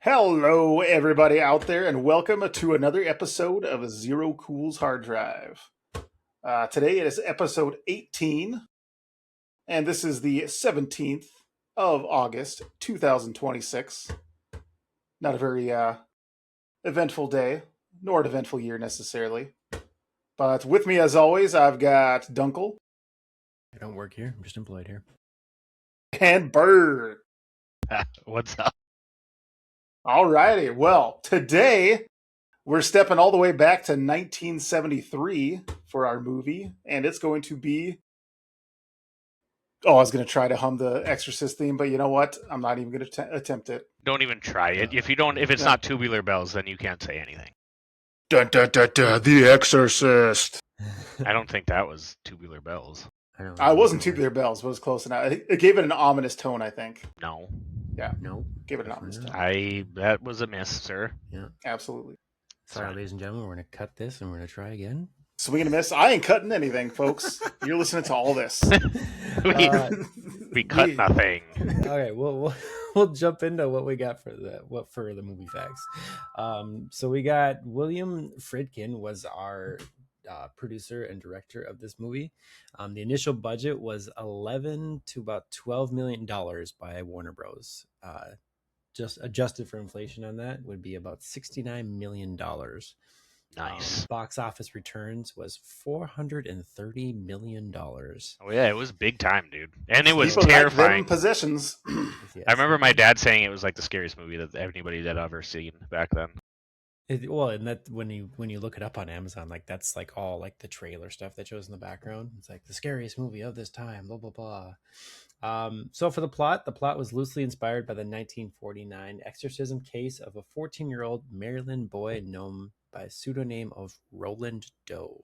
Hello, everybody out there, and welcome to another episode of ZeroCool's Hard Drive. Today it is episode 18, and this is the 17th of August, 2026. Not a very eventful day, nor an eventful year necessarily. But with me, as always, I've got Dunkel. I don't work here. I'm just employed here. And Bird. What's up? Alrighty, well, today we're stepping all the way back to 1973 for our movie, and it's going to be... Oh, I was going to try to hum the Exorcist theme, but you know what? I'm not even going to attempt it. Don't even try it. If it's not Tubular Bells, then you can't say anything. Dun, dun, dun, dun, the Exorcist. I don't think that was Tubular Bells. I wasn't Tubular Bells, but it was close enough. It gave it an ominous tone, I think. No. Yeah. No. Gave it an ominous tone. That was a miss, sir. Yeah. Absolutely. Sorry, ladies and gentlemen, we're going to cut this and we're going to try again. Swing and a miss. I ain't cutting anything, folks. You're listening to all this. we cut nothing. Okay, we'll jump into what we got for the movie facts. So we got William Friedkin was our producer and director of this movie. The initial budget was $11 to about $12 million by Warner Bros. Just adjusted for inflation on that would be about $69 million. Nice. Box office returns was $430 million. Oh yeah, it was big time, dude, and it was People terrifying. Possessions. Yes. I remember my dad saying it was like the scariest movie that anybody had ever seen back then. And that when you look it up on Amazon, like that's like all like the trailer stuff that shows in the background. It's like the scariest movie of this time, blah blah blah. So for the plot was loosely inspired by the 1949 exorcism case of a 14-year-old Maryland boy known by a pseudonym of Roland Doe.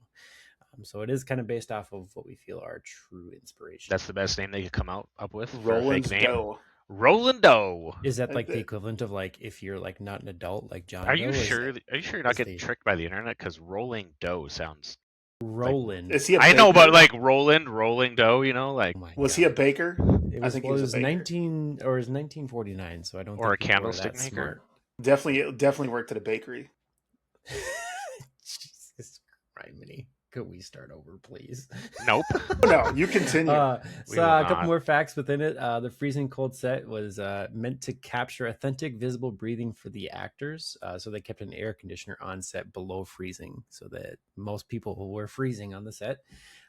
So it is kind of based off of what we feel are true inspiration. That's the best name they could come up with. Roland for a fake name. Doe. Roland Doe. Is that like the equivalent of like if you're like not an adult like John Are Doe? you sure? Are you sure you're not getting tricked by the internet? Because Rolling Doe sounds. Roland. Is he a I baker? know, but like Rolling Doe, you know, like. Oh my Was God. he a baker? It I was, think well, he it was was a baker. 1949, so I don't. Or think a people were candlestick that maker. smart. Definitely worked at a bakery. Jesus Christ, could we start over, please? Nope. No, you continue. So a couple more facts within it. The freezing cold set was meant to capture authentic visible breathing for the actors. So they kept an air conditioner on set below freezing so that most people were freezing on the set.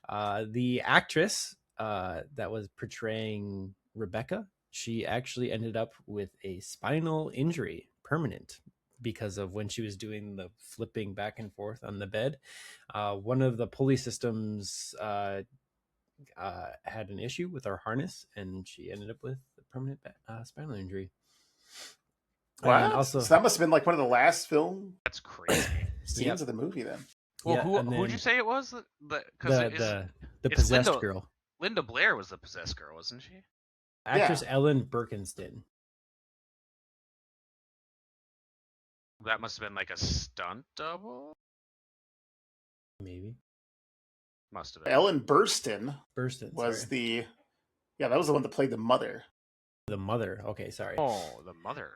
The actress that was portraying Rebecca, she actually ended up with a spinal injury, permanent, because of when she was doing the flipping back and forth on the bed. One of the pulley systems had an issue with our harness, and she ended up with a permanent spinal injury. Wow. And also, so that must have been like one of the last film That's crazy. scenes of the movie then. Well, yeah, who'd you say it was? the it's possessed girl. Linda Blair was the possessed girl, wasn't she? Actress Ellen Birkenstein. That must have been like a stunt double? Maybe. Must have been. Ellen Burstyn Burstyn was sorry. that was the one that played the mother. The mother. Okay, sorry. Oh, the mother.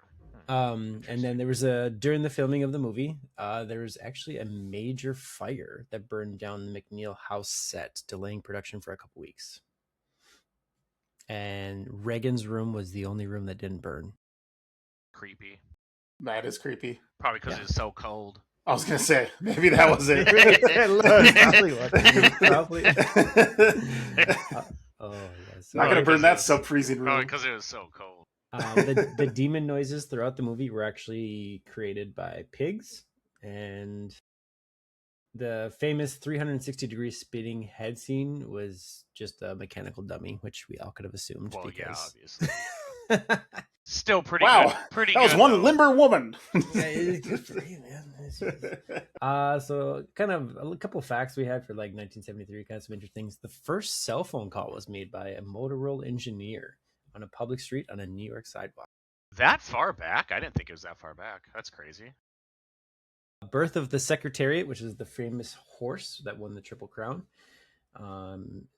And then there was during the filming of the movie, there was actually a major fire that burned down the McNeil house set, delaying production for a couple weeks. And Reagan's room was the only room that didn't burn. Creepy. That is creepy. Probably because it's so cold. I was gonna say maybe that was it. Probably. Oh yes. Not gonna burn that sub-freezing room. Probably because it was so cold. The demon noises throughout the movie were actually created by pigs, and the famous 360-degree spinning head scene was just a mechanical dummy, which we all could have assumed. Well, because... yeah, obviously. Still pretty wow, good. Pretty that good. was one though. limber woman. Yeah, it's good for you, man. So kind of a couple of facts we had for like 1973, kind of some interesting things. The first cell phone call was made by a Motorola engineer on a public street on a New York sidewalk. That far back? I didn't think it was that far back. That's crazy. Birth of the Secretariat, which is the famous horse that won the Triple Crown.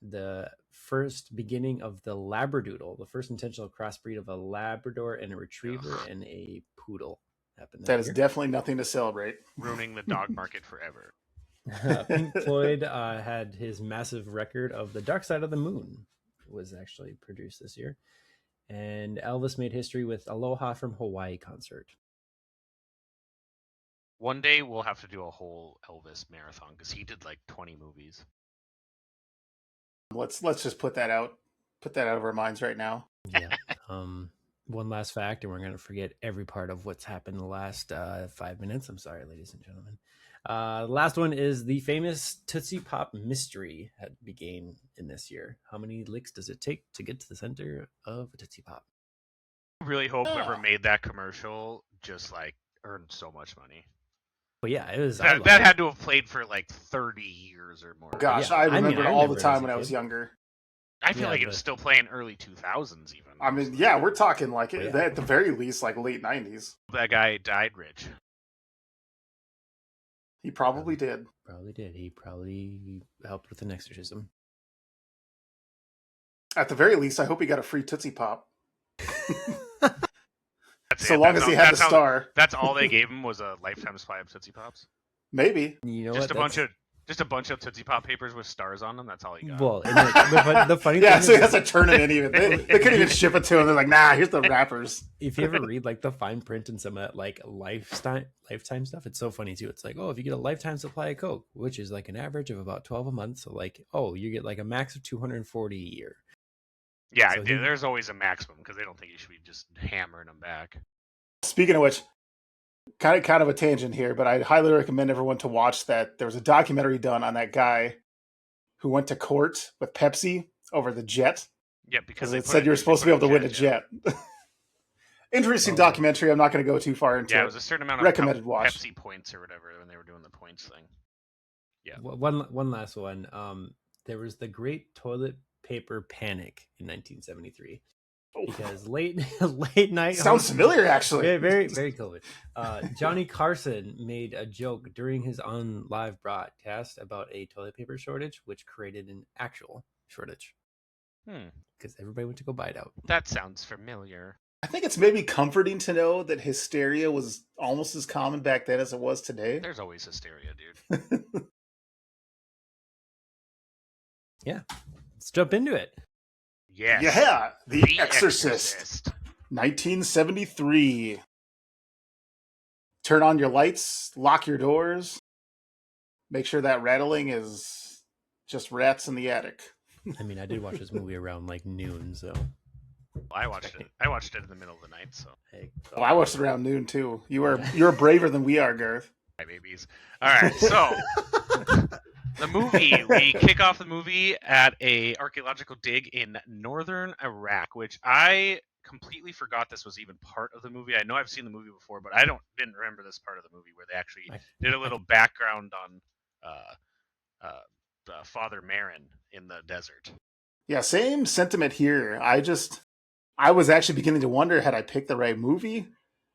The first beginning of the Labradoodle, the first intentional crossbreed of a Labrador and a Retriever and a Poodle. happened That is year. definitely nothing to celebrate. Ruining the dog market forever. Pink Floyd had his massive record of The Dark Side of the Moon was actually produced this year. And Elvis made history with Aloha from Hawaii concert. One day we'll have to do a whole Elvis marathon because he did like 20 movies. Let's just put that out of our minds right now. Yeah. One last fact, and we're going to forget every part of what's happened in the last 5 minutes. I'm sorry, ladies and gentlemen. The last one is the famous Tootsie Pop mystery began in this year. How many licks does it take to get to the center of a Tootsie Pop? I really hope whoever made that commercial just like earned so much money. But yeah, it was that had to have played for like 30 years or more. Gosh, yeah, I remember it all the time when I was younger. I feel like it was still playing early 2000s even. I mean, yeah, we're talking like at the very least like late 90s. That guy died rich. He probably did. Probably did. He probably helped with an exorcism. At the very least, I hope he got a free Tootsie Pop. So long as he had the star. That's all they gave him was a lifetime supply of Tootsie Pops. Maybe. You know just a bunch of Tootsie Pop papers with stars on them. That's all he got. Well, and the funny thing yeah, so he has to turn it in. Even they couldn't even ship it to him. They're like, nah, here's the wrappers. If you ever read like the fine print and some of that like lifetime stuff, it's so funny too. It's like, oh, if you get a lifetime supply of Coke, which is like an average of about 12 a month, so like, oh, you get like a max of 240 a year. Yeah, so there's always a maximum because they don't think you should be just hammering them back. Speaking of which, kind of a tangent here, but I highly recommend everyone to watch that. There was a documentary done on that guy who went to court with Pepsi over the jet. Yeah, because it said you were supposed to be able to win a jet. Interesting documentary. I'm not going to go too far into it. Yeah, it was a certain amount of recommended watch. Pepsi points or whatever when they were doing the points thing. Yeah. One last one. There was the Great Toilet Paper Panic in 1973. Because late night sounds familiar, actually. Very very COVID. Johnny Carson made a joke during his on live broadcast about a toilet paper shortage, which created an actual shortage. Because everybody went to go buy it out. That sounds familiar. I think it's maybe comforting to know that hysteria was almost as common back then as it was today. There's always hysteria, dude. Yeah, let's jump into it. Yes. Yeah, The Exorcist. 1973. Turn on your lights, lock your doors, make sure that rattling is just rats in the attic. I mean, I did watch this movie around like noon, so. I watched it in the middle of the night, so. Hey, well, I watched it around noon too. You're braver than we are, Garth. Hi, babies. All right, so the movie, we kick off the movie at a archaeological dig in northern Iraq, which I completely forgot this was even part of the movie. I know I've seen the movie before, but I didn't remember this part of the movie where they actually did a little background on Father Marin in the desert. Yeah, same sentiment here. I was actually beginning to wonder, had I picked the right movie?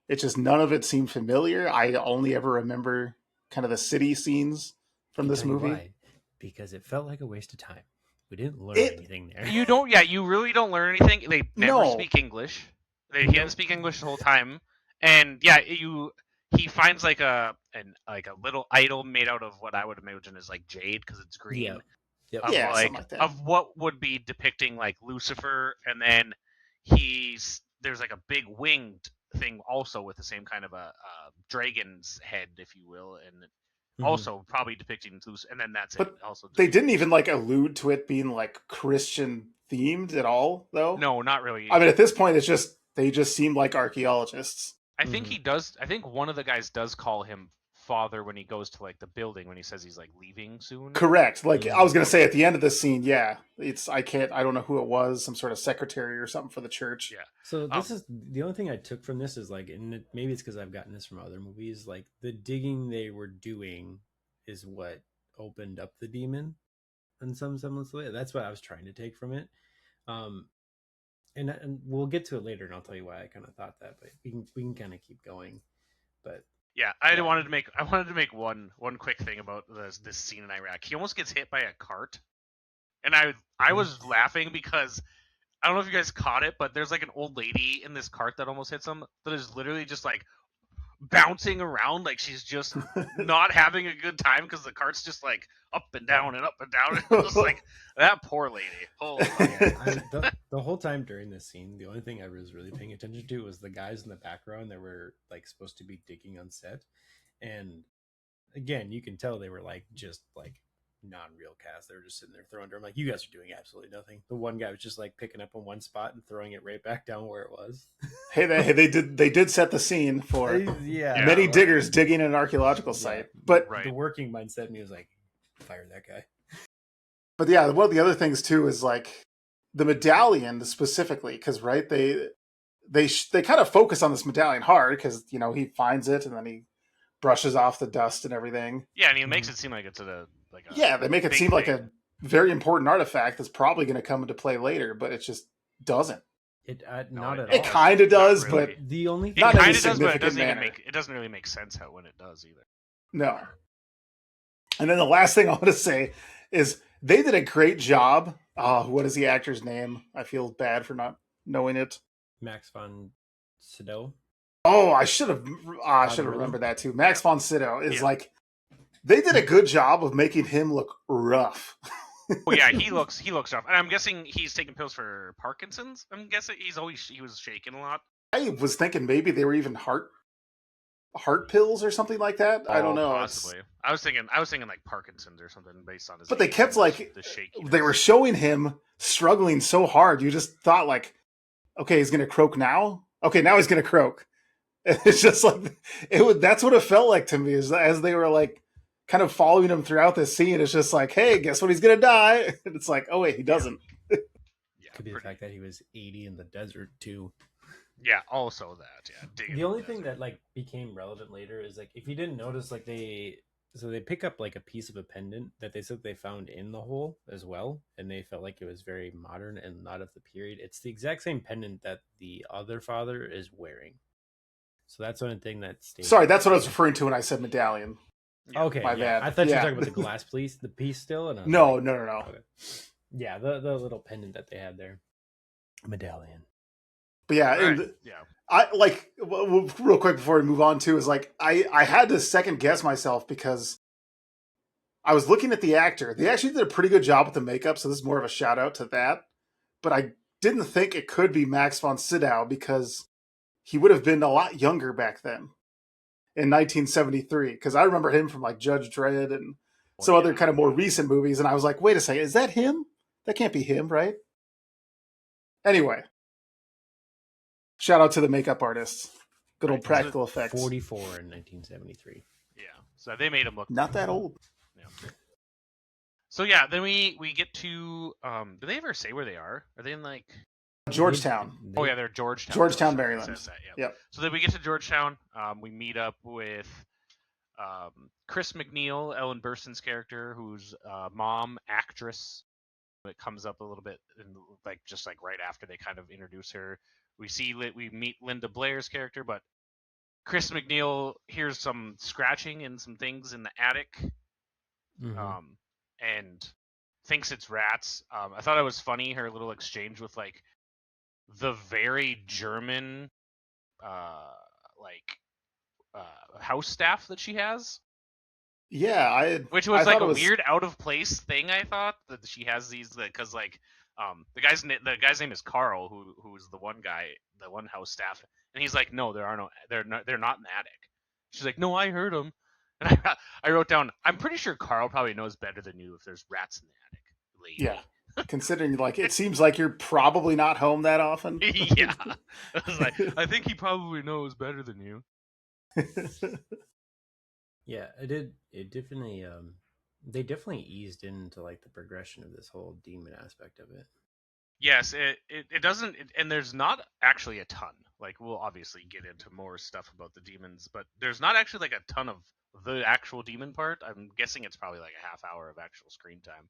It's just none of it seemed familiar. I only ever remember kind of the city scenes from this movie. Why? Because it felt like a waste of time. We didn't learn anything there. You really don't learn anything. They never speak English. He didn't speak English the whole time. And yeah, he finds like a little idol made out of what I would imagine is like jade because it's green. Yeah. Yep. Something like that. Of what would be depicting like Lucifer, and then there's like a big winged thing also with the same kind of a dragon's head, if you will, and also probably depicting Lucifer, and then that's it. Also, they didn't even like allude to it being like Christian themed at all, though. No, not really. I mean, at this point, they just seem like archaeologists. I think he does. I think one of the guys does call him Father when he goes to like the building when he says he's like leaving soon. Correct. Like I was gonna say at the end of this scene, yeah, I don't know who it was, some sort of secretary or something for the church. Yeah. So this is the only thing I took from this is like, and maybe it's because I've gotten this from other movies, like the digging they were doing is what opened up the demon in some semblance way. That's what I was trying to take from it. And we'll get to it later, and I'll tell you why I kind of thought that, but we can kind of keep going. But yeah, I wanted to make one quick thing about this scene in Iraq. He almost gets hit by a cart, and I was laughing because I don't know if you guys caught it, but there's like an old lady in this cart that almost hits him. That is literally just like bouncing around like she's just not having a good time because the cart's just like up and down and up and down. And just like that poor lady. Holy The whole time during this scene, the only thing I was really paying attention to was the guys in the background that were like supposed to be digging on set, and again, you can tell they were like just like non-real cast. They were just sitting there throwing dirt. I'm like, you guys are doing absolutely nothing. The one guy was just like picking up on one spot and throwing it right back down where it was. Hey, they did set the scene for many diggers digging an archaeological site. But the working mindset in me was like, fire that guy. But yeah, one of the other things too is like the medallion specifically, because right they kind of focus on this medallion hard because he finds it and then he brushes off the dust and everything. Yeah, and he makes it seem like it's they make it seem like a very important artifact that's probably going to come into play later, but it just doesn't. It not at all. It kind of does, really. But the only thing it kind of does, but it doesn't really make sense when it does either. No. And then the last thing I want to say is they did a great job. What is the actor's name? I feel bad for not knowing it. Max von Sydow. Oh, I should have remembered that too. Max von Sydow is like, they did a good job of making him look rough. Well, yeah, he looks rough, and I'm guessing he's taking pills for Parkinson's. I'm guessing he was shaking a lot. I was thinking maybe they were even heart pills or something like that. I don't know. Possibly. I was thinking like Parkinson's or something based on his. But they kept like the shakiness. They were showing him struggling so hard. You just thought like, okay, he's gonna croak now. Okay, now he's gonna croak. And it's just like that's what it felt like to me, is as they were like kind of following him throughout this scene. It's just like, hey, guess what? He's gonna die. And it's like, oh wait, he doesn't. Could be the fact that he was 80 in the desert too. Yeah, also that. Yeah. The only thing that like became relevant later is like, if you didn't notice, like they pick up like a piece of a pendant that they said they found in the hole as well, and they felt like it was very modern and not of the period. It's the exact same pendant that the other father is wearing. So that's one thing that stayed. Sorry, that's what I was referring to when I said medallion. Okay, my bad. I thought you were talking about the glass piece, the piece still. And no. Okay. Yeah, the little pendant that they had there, medallion. But yeah, right. I like real quick before we move on too, is like I had to second guess myself because I was looking at the actor. They actually did a pretty good job with the makeup, so this is more of a shout out to that. But I didn't think it could be Max von Sydow because he would have been a lot younger back then in 1973. Because I remember him from like Judge Dredd and some other kind of more recent movies, and I was like, wait a second, is that him? That can't be him, right? Anyway. Shout out to the makeup artists. Good old practical effects. 44 in 1973. Yeah. So they made him look not that old. Yeah. So yeah, then we get to do they ever say where they are? Are they in like Georgetown? Oh yeah, they're Georgetown. Georgetown, Maryland. Yep. So then we get to Georgetown. We meet up with Chris McNeil, Ellen Burstyn's character, who's mom actress. It comes up a little bit, like just like right after they kind of introduce her. We meet Linda Blair's character, but Chris McNeil hears some scratching and some things in the attic, and thinks it's rats. I thought it was funny, her little exchange with like the very German house staff that she has. Yeah, which was like a weird out of place thing. I thought that she has these because like the guy's name is Carl, who's the one guy, the one house staff, and he's like, no, they're not in the attic. She's like, no, I heard them, and I wrote down, I'm pretty sure Carl probably knows better than you if there's rats in the attic. Lady. Yeah, considering like it seems like you're probably not home that often. Yeah, I was like, I think he probably knows better than you. Yeah, it did. It definitely, they definitely eased into like the progression of this whole demon aspect of it. Yes, it doesn't, and there's not actually a ton. Like, we'll obviously get into more stuff about the demons, but there's not actually like a ton of the actual demon part. I'm guessing it's probably like a half hour of actual screen time.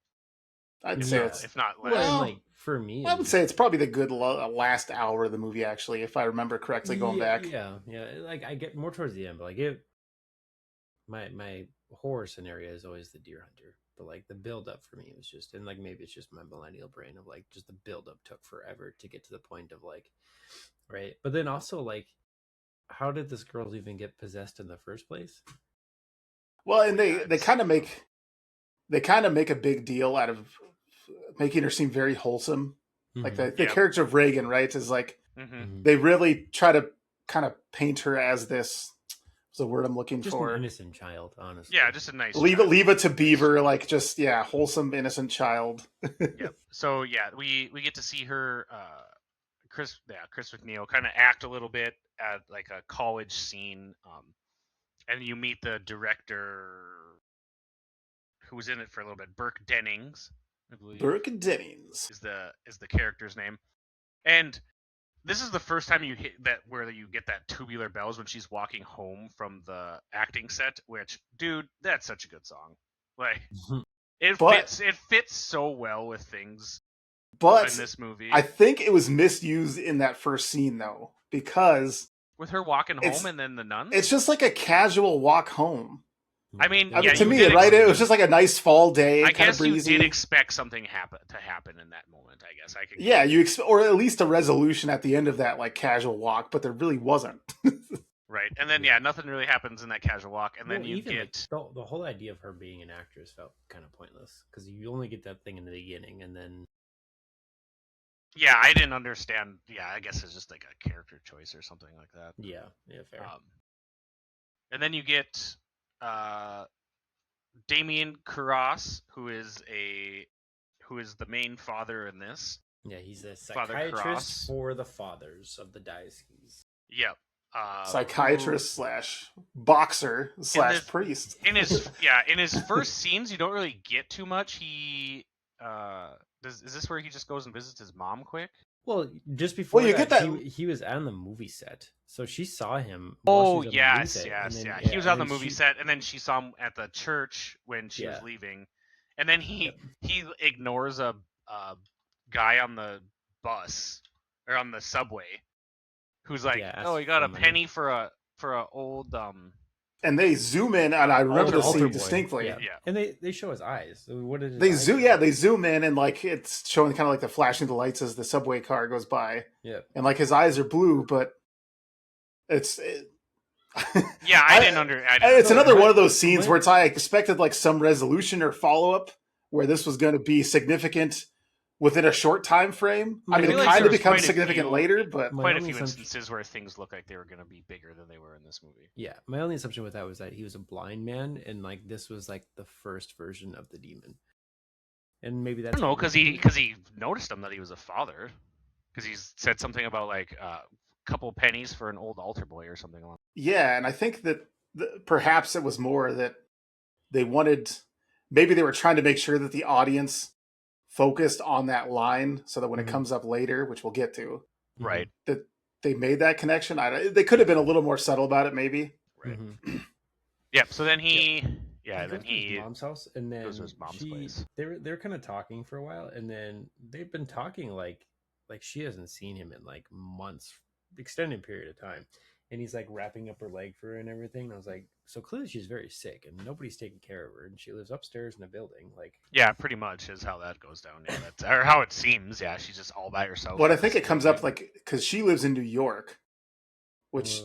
I'd say it's, if not less. Well, like for me, I would say it's probably the good last hour of the movie, actually, if I remember correctly, going back. Yeah. Like I get more towards the end, but like my horror scenario is always the deer hunter, but like the build up for me was just, and like maybe it's just my millennial brain of like just the build up took forever to get to the point of like, right. But then also like how did this girl even get possessed in the first place? Well, and they kind of make a big deal out of making her seem very wholesome. Like the character of Reagan, right, is like they really try to kind of paint her as this. What's the word I'm looking just for? An innocent child, honestly. Yeah, just a nice. Leave it to Beaver, like just wholesome, innocent child. Yep. So yeah, we get to see her, Chris McNeil, kind of act a little bit at like a college scene, and you meet the director who was in it for a little bit, Burke Dennings, I believe. Burke Dennings is the character's name, and this is the first time you hit that where you get that Tubular Bells when she's walking home from the acting set. Which, dude, that's such a good song. Like, it fits so well with things. But in this movie, I think it was misused in that first scene though, because with her walking home and then the nuns. It's just like a casual walk home. I mean, to me, right? It was just like a nice fall day. I guess you did expect something to happen in that moment. I guess I could. Yeah, or at least a resolution at the end of that like casual walk, but there really wasn't. Right, and then nothing really happens in that casual walk, and then you get like, the whole idea of her being an actress felt kind of pointless because you only get that thing in the beginning, and then. Yeah, I didn't understand. Yeah, I guess it's just like a character choice or something like that. Yeah, fair. And then you get Damien Kuras, who is the main father in this. Yeah, he's a psychiatrist for the fathers of the diocese. Yep. Psychiatrist / boxer / priest. In his first scenes, you don't really get too much. He is this where he just goes and visits his mom quick? Well, just before he was on the movie set, so she saw him. Oh yes. He was on the movie set, and then she saw him at the church when she was leaving, and then he ignores a guy on the bus or on the subway, who's like, "Oh, he got a penny for a old." And they zoom in, and I remember the scene distinctly. Yeah. And they show his eyes. What did they zoom? Yeah, they zoom in, and like it's showing kind of like the flashing of the lights as the subway car goes by. Yeah, and like his eyes are blue, but it's. Yeah, I didn't It's another one of those scenes where I expected like some resolution or follow up where this was going to be significant within a short time frame. I mean, it kind of becomes significant later, but quite a few instances where things look like they were going to be bigger than they were in this movie. Yeah, my only assumption with that was that he was a blind man, and like this was like the first version of the demon. And maybe that's because he noticed him that he was a father, because he said something about like a couple pennies for an old altar boy or something along. Yeah, and I think that perhaps it was more that they wanted, maybe they were trying to make sure that the audience focused on that line so that when it comes up later, which we'll get to, right, that they made that connection. They could have been a little more subtle about it, maybe. Right. Yep. So then he goes to his mom's house, and then goes to his mom's place. They're kind of talking for a while, and then they've been talking like she hasn't seen him in like months, extended period of time. And he's like wrapping up her leg for her and everything. And I was like, so clearly she's very sick and nobody's taking care of her. And she lives upstairs in a building. Like, yeah, pretty much is how that goes down. Yeah, that's or how it seems. Yeah, she's just all by herself. But I think it comes up like because she lives in New York, which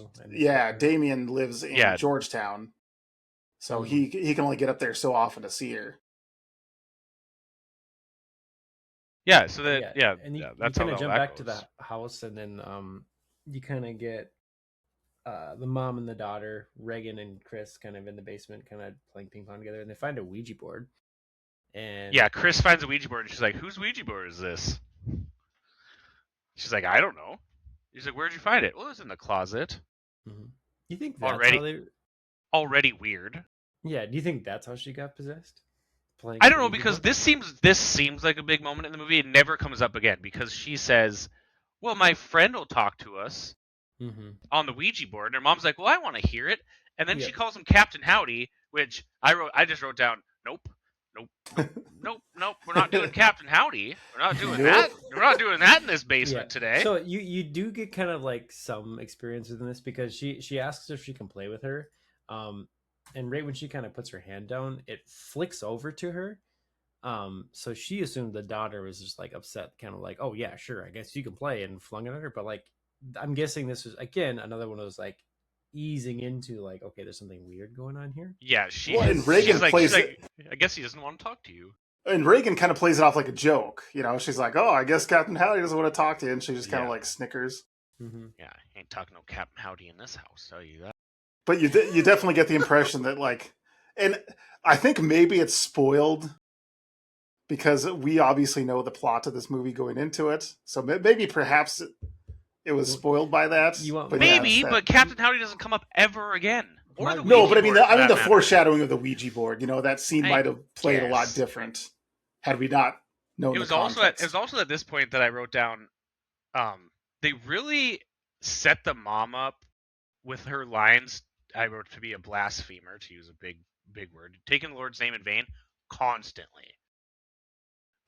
Damien lives in Georgetown, so he can only get up there so often to see her. Yeah. So that and you that's kind of jump back goes. to the house, and then you kind of get. The mom and the daughter, Reagan and Chris, kind of in the basement, kind of playing ping pong together, and they find a Ouija board. And Chris finds a Ouija board, and she's like, "Whose Ouija board is this?" She's like, "I don't know." He's like, "Where'd you find it?" "Well, it was in the closet." Mm-hmm. You think that's already weird? Yeah. Do you think that's how she got possessed? I don't know, because this seems like a big moment in the movie. It never comes up again because she says, "Well, my friend will talk to us." On the Ouija board, and her mom's like, "Well, I want to hear it," and then she calls him Captain Howdy, which I just wrote down. Nope. We're not doing Captain Howdy. We're not doing that. We're not doing that in this basement today. So you do get kind of like some experience within this because she asks if she can play with her, and right when she kind of puts her hand down, it flicks over to her. So she assumed the daughter was just like upset, kind of like, "Oh yeah, sure, I guess you can play," and flung it at her, but like. I'm guessing this was again another one of those like easing into like, okay, there's something weird going on here. Yeah, and Reagan plays it. I guess he doesn't want to talk to you. And Reagan kind of plays it off like a joke. She's like, "Oh, I guess Captain Howdy doesn't want to talk to you," and she just kind of like snickers. Mm-hmm. Yeah, ain't talking no Captain Howdy in this house, tell you that. But you definitely get the impression that like, and I think maybe it's spoiled because we obviously know the plot of this movie going into it, so maybe perhaps it was spoiled by that. But Captain Howdy doesn't come up ever again. Or the no, but I mean the matter. foreshadowing of the Ouija board. That scene might have played a lot different had we not known the context. It was also at this point that I wrote down. They really set the mom up with her lines. I wrote to be a blasphemer, to use a big word, taking the Lord's name in vain constantly.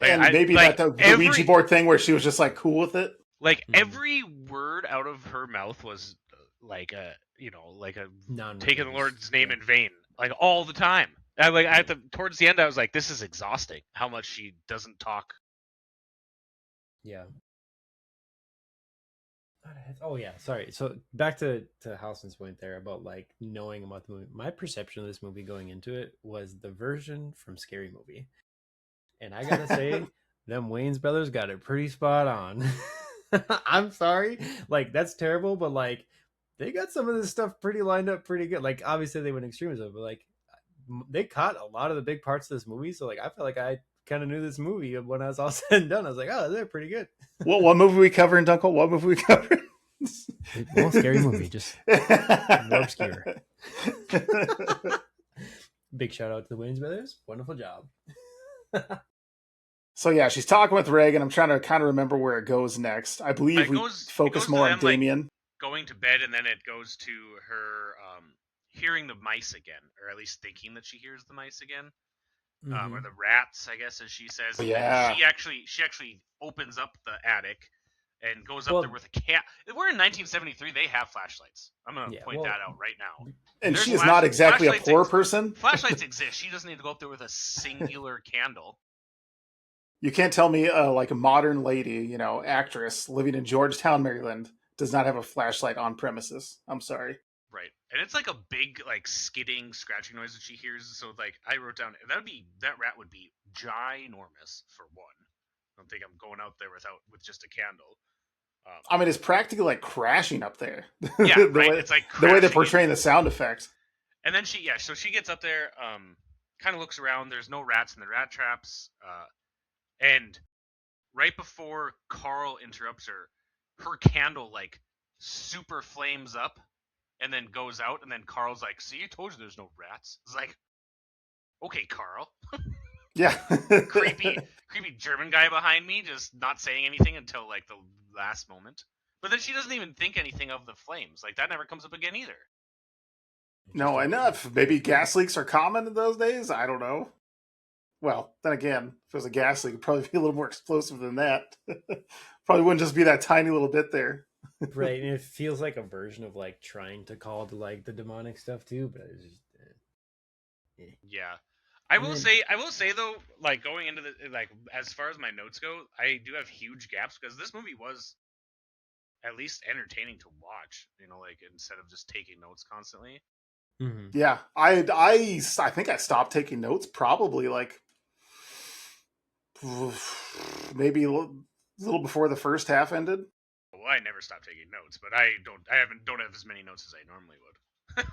And maybe the Ouija board thing where she was just like cool with it. Like every word out of her mouth was like taking the Lord's name in vain, like all the time. Towards the end, I was like, this is exhausting. How much she doesn't talk. Yeah. Oh yeah, sorry. So back to Halson's point there about like knowing about the movie. My perception of this movie going into it was the version from Scary Movie, and I gotta say, them Wayans brothers got it pretty spot on. I'm sorry, like that's terrible, but like they got some of this stuff pretty lined up pretty good. Like obviously they went extremes of it, but like they caught a lot of the big parts of this movie. So like I felt like I kind of knew this movie when I was all said and done. I was like, oh, they're pretty good. What movie we covering, Dunkel? What movie we covering? Well, Scary Movie, just more obscure. Big shout out to the Wayans brothers. Wonderful job. So yeah, she's talking with Reagan. I'm trying to kind of remember where it goes next. I believe we focus more on Damien. Like, going to bed, and then it goes to her hearing the mice again, or at least thinking that she hears the mice again. Or the rats, I guess, as she says. And yeah. She actually opens up the attic and goes up there with a cat. We're in 1973. They have flashlights. I'm going to point that out right now. And she is not exactly a poor person. Flashlights exist. She doesn't need to go up there with a singular candle. You can't tell me like a modern lady, actress living in Georgetown, Maryland, does not have a flashlight on premises. I'm sorry. Right. And it's like a big, like, skidding, scratching noise that she hears. So, like, I wrote down, that rat would be ginormous, for one. I don't think I'm going out there with just a candle. I mean, it's practically like crashing up there. Yeah, right. It's like the way they're portraying the sound effect. And then so she gets up there, kind of looks around. There's no rats in the rat traps. And right before Carl interrupts her candle, like, super flames up. And then goes out, and then Carl's like, "See, I told you there's no rats." It's like, okay, Carl. Yeah. creepy German guy behind me, just not saying anything until like the last moment. But then she doesn't even think anything of the flames. Like that never comes up again either. No, enough. Maybe gas leaks are common in those days. I don't know. Well, then again, if it was a gas leak, it'd probably be a little more explosive than that. Probably wouldn't just be that tiny little bit there. Right, and it feels like a version of like trying to call to like the demonic stuff too, but it's just yeah. I will say though, like going into as far as my notes go, I do have huge gaps because this movie was at least entertaining to watch, like instead of just taking notes constantly. Mm-hmm. Yeah, I think I stopped taking notes probably like maybe a little before the first half ended. Well, I never stopped taking notes, but I don't have as many notes as I normally would.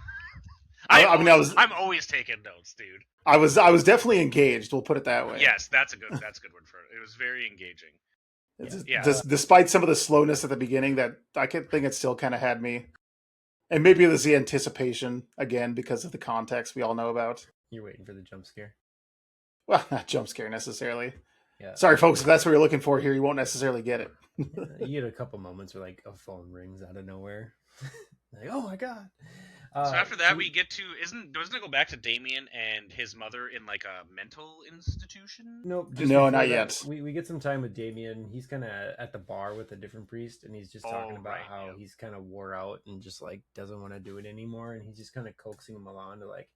I'm always taking notes, dude. I was definitely engaged. We'll put it that way. Yes, that's a good word for it. It was very engaging. Despite some of the slowness at the beginning, that I think it still kind of had me. And maybe it was the anticipation again because of the context we all know about. You're waiting for the jump scare. Well, not jump scare necessarily. Yeah. Sorry, folks, if that's what you're looking for here, you won't necessarily get it. You get a couple moments where like a phone rings out of nowhere. Like, oh my god. So after that, we get to doesn't it go back to Damien and his mother in like a mental institution? Nope. No, not yet. We get some time with Damien. He's kind of at the bar with a different priest, and he's just talking about how he's kind of wore out and just like doesn't want to do it anymore, and he's just kind of coaxing him along to like,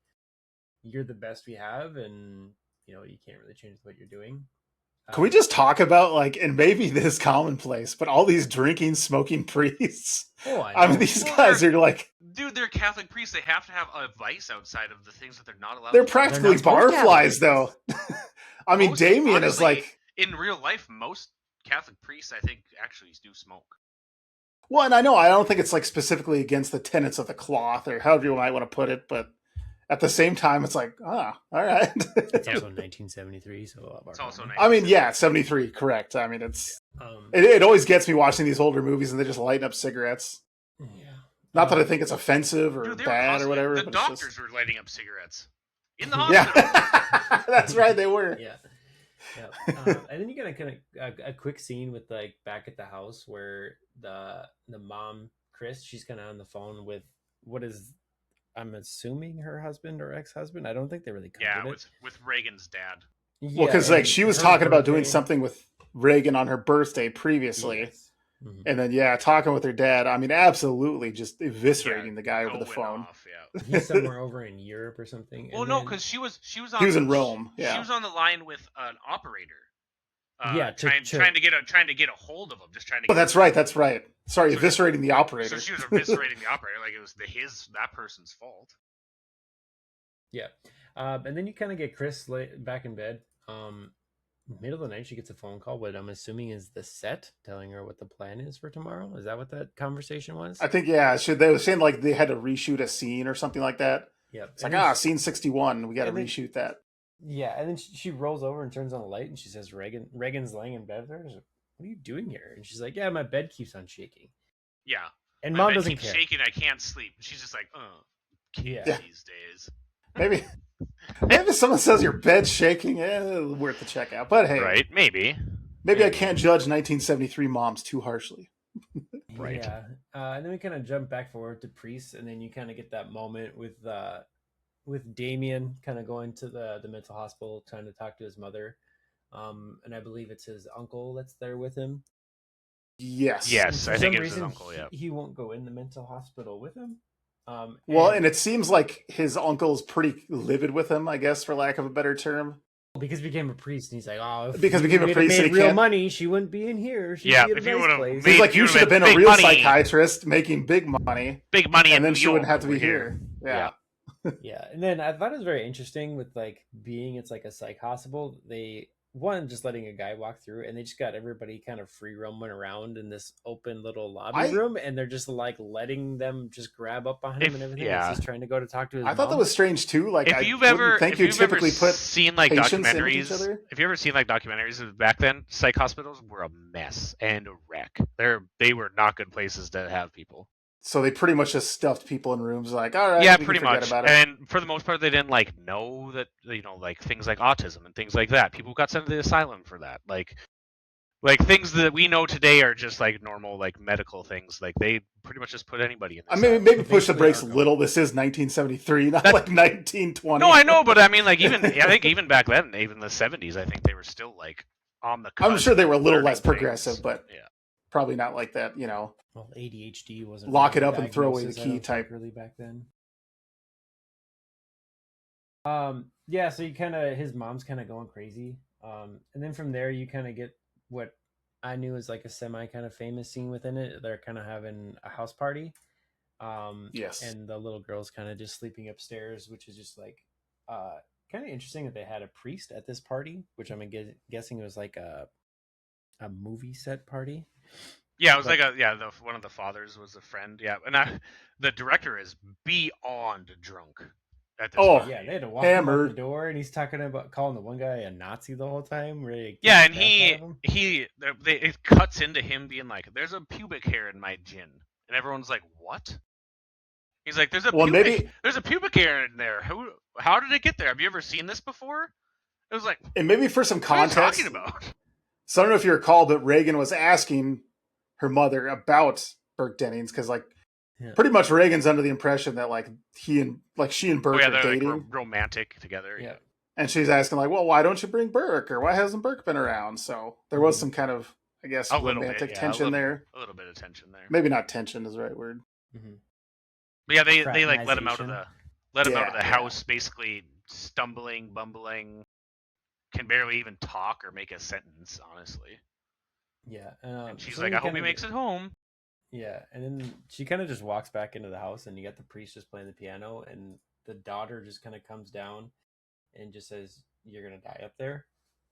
you're the best we have, and you can't really change what you're doing. Can we just talk about, like, and maybe this is commonplace, but all these drinking, smoking priests? Oh, I mean, these guys are like... Dude, they're Catholic priests. They have to have a vice outside of the things that they're not allowed They're to do. practically They're not barflies, though. I mean, Most- Damien is honestly, like... In real life, most Catholic priests, I think, actually do smoke. Well, and I don't think it's, like, specifically against the tenets of the cloth, or however you might want to put it, but at the same time, it's like, all right. It's Yeah. also 1973, so It's also I mean, yeah, 73, correct. I mean, it's... Um, It always gets me watching these older movies and they just lighting up cigarettes. yeah. Not that I think it's offensive or Dude, they were bad or constantly- whatever. The but it's doctors just... were lighting up cigarettes in the hospital. Yeah, that's right. They were. Yeah. And then you get a quick scene with, like, back at the house where the mom, Chris, she's kind of on the phone with what is, I'm assuming, her husband or ex-husband. I don't think they really covered it. with Reagan's dad. Well, because like she was talking about doing something with Reagan on her birthday previously, Yes. Mhm. and then talking with her dad. I mean, absolutely, just eviscerating the guy over the Going phone. off, yeah. He's somewhere over in Europe or something. Well, and no, then- because she was on. He was in Rome. Yeah, She was on the line with an operator. Yeah, trying to get a hold of him, just trying to. Oh, that's right. That's right. Sorry, eviscerating the operator. So she was eviscerating the operator, like it was that person's fault. Yeah. And then you kind of get Chris back in bed. Middle of the night, she gets a phone call, what I'm assuming is the set telling her what the plan is for tomorrow. Is that what that conversation was? I think, yeah. They were saying like they had to reshoot a scene or something like that. Yep. It's like, scene 61. We got to and then- reshoot that. Yeah, and then she rolls over and turns on the light, and she says, Reagan's laying in bed with her. She's like, what are you doing here? And she's like, yeah, my bed keeps on shaking. Yeah. And My Mom bed doesn't keeps care. shaking. I can't sleep. She's just like, kids Yeah. these days. Maybe if someone says your bed's shaking, worth the check out. But hey, Right? Maybe. maybe I can't judge 1973 moms too harshly. Right. Yeah. And then we kind of jump back forward to Priest, and then you kind of get that moment with Damien kind of going to the mental hospital trying to talk to his mother. And I believe it's his uncle that's there with him. Yes. Yes, And I for think some it's his reason, uncle, yeah. He won't go in the mental hospital with him. Well, and it seems like his uncle's pretty livid with him, I guess, for lack of a better term. because he became a priest, and he's like, "Oh, if Because you became a made- priest and made he real can't- money, she wouldn't be in here. She'd Yeah, be in if a you nice would've place." made- He's like, you you should have been a big real money. psychiatrist making big money, Big money, and then New she wouldn't York have to be over here. Yeah. Yeah, and then I thought it was very interesting with like being it's like a psych hospital. They just letting a guy walk through, and they just got everybody kind of free roaming around in this open little lobby room, and they're just like letting them just grab up on him and everything. Yeah. He's trying to go to talk to his I thought that mom. was strange too. Like, If I you've wouldn't ever, think if you you've ever typically put seen like patients in with each documentaries, other. if you ever seen like documentaries of back then, psych hospitals were a mess and a wreck. They were not good places to have people. So they pretty much just stuffed people in rooms. Like, all right, Yeah, we can pretty forget much. about it. And for the most part, they didn't like know that like things like autism and things like that. People got sent to the asylum for that. Like things that we know today are just like normal like medical things. Like they pretty much just put anybody in. I mean, maybe push the Basically brakes a Arkham. little. This is 1973, not like 1920. No, I know, but I mean, like I think even back then, even the 70s, I think they were still like on the. I'm cusp sure they were a of little learning less things. progressive, but yeah. probably not like that. Well, ADHD wasn't Lock really it up and throw away the diagnosis, I key don't think, type. really back then. Yeah, so you kind of his mom's kind of going crazy, and then from there you kind of get what I knew is like a semi kind of famous scene within it. They're kind of having a house party, Yes. and the little girl's kind of just sleeping upstairs, which is just like kind of interesting that they had a priest at this party, which I'm guessing it was like a movie set party. Yeah, it was one of the fathers was a friend. Yeah, and the director is beyond drunk at this Oh, party. Yeah, they had to walk him out Hammered. the door, and he's talking about calling the one guy a Nazi the whole time. Really, Yeah, and it cuts into him being like, "There's a pubic hair in my gin," and everyone's like, "What?" He's like, "There's a pubic hair in there. How did it get there? Have you ever seen this before?" It was like, And maybe for some "What are you context, talking about?" so I don't know if you recall, but Reagan was asking her mother about Burke Dennings because, like, Yeah. pretty much Reagan's under the impression that like she and Burke Oh yeah, are they're dating, like romantic together. Yeah. and she's asking like, well, why don't you bring Burke, or why hasn't Burke been around? So there was some kind of, I guess, A little romantic bit, yeah, tension there. A little bit of tension there. Maybe not tension is the right word. Mm-hmm. But yeah, they like let him out of Fraternization. the Yeah. house, basically stumbling, bumbling. can barely even talk or make a sentence, honestly. Yeah. And she's So like, you I hope he kinda makes it home. Yeah, and then she kind of just walks back into the house, and you got the priest just playing the piano, and the daughter just kind of comes down and just says, "You're gonna die up there,"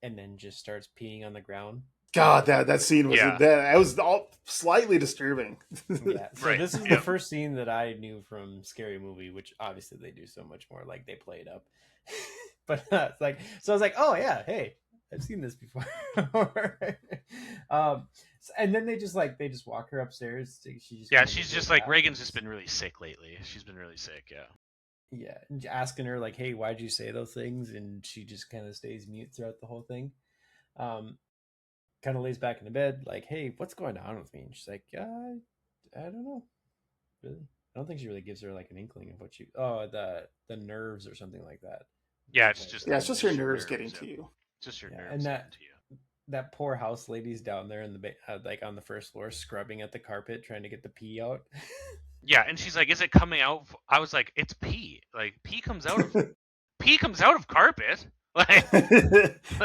and then just starts peeing on the ground. God, that scene was Yeah. that was all slightly disturbing. Yeah, so Right, this is the yep. first scene that I knew from Scary Movie, which obviously they do so much more, like they play it up. But it's like, so I was like, oh yeah, hey, I've seen this before. And then they just walk her upstairs. She just Yeah, kind of she's gives her a just like, bath and Reagan's just just been really sick lately. She's been really sick, yeah. yeah, asking her like, hey, why'd you say those things? And she just kind of stays mute throughout the whole thing. Um, Kind of lays back in the bed, like, hey, what's going on with me? And she's like, I don't know, really. I don't think she really gives her like an inkling of what the nerves or something like that. Yeah, She's it's like, just Yeah, it's just your your nerves getting to yeah. you. Just your yeah, nerves and getting to you. that poor house lady's down there in the like on the first floor scrubbing at the carpet trying to get the pee out. Yeah, and she's like, is it coming out? I was like, it's pee. Like, pee comes out of carpet. Like,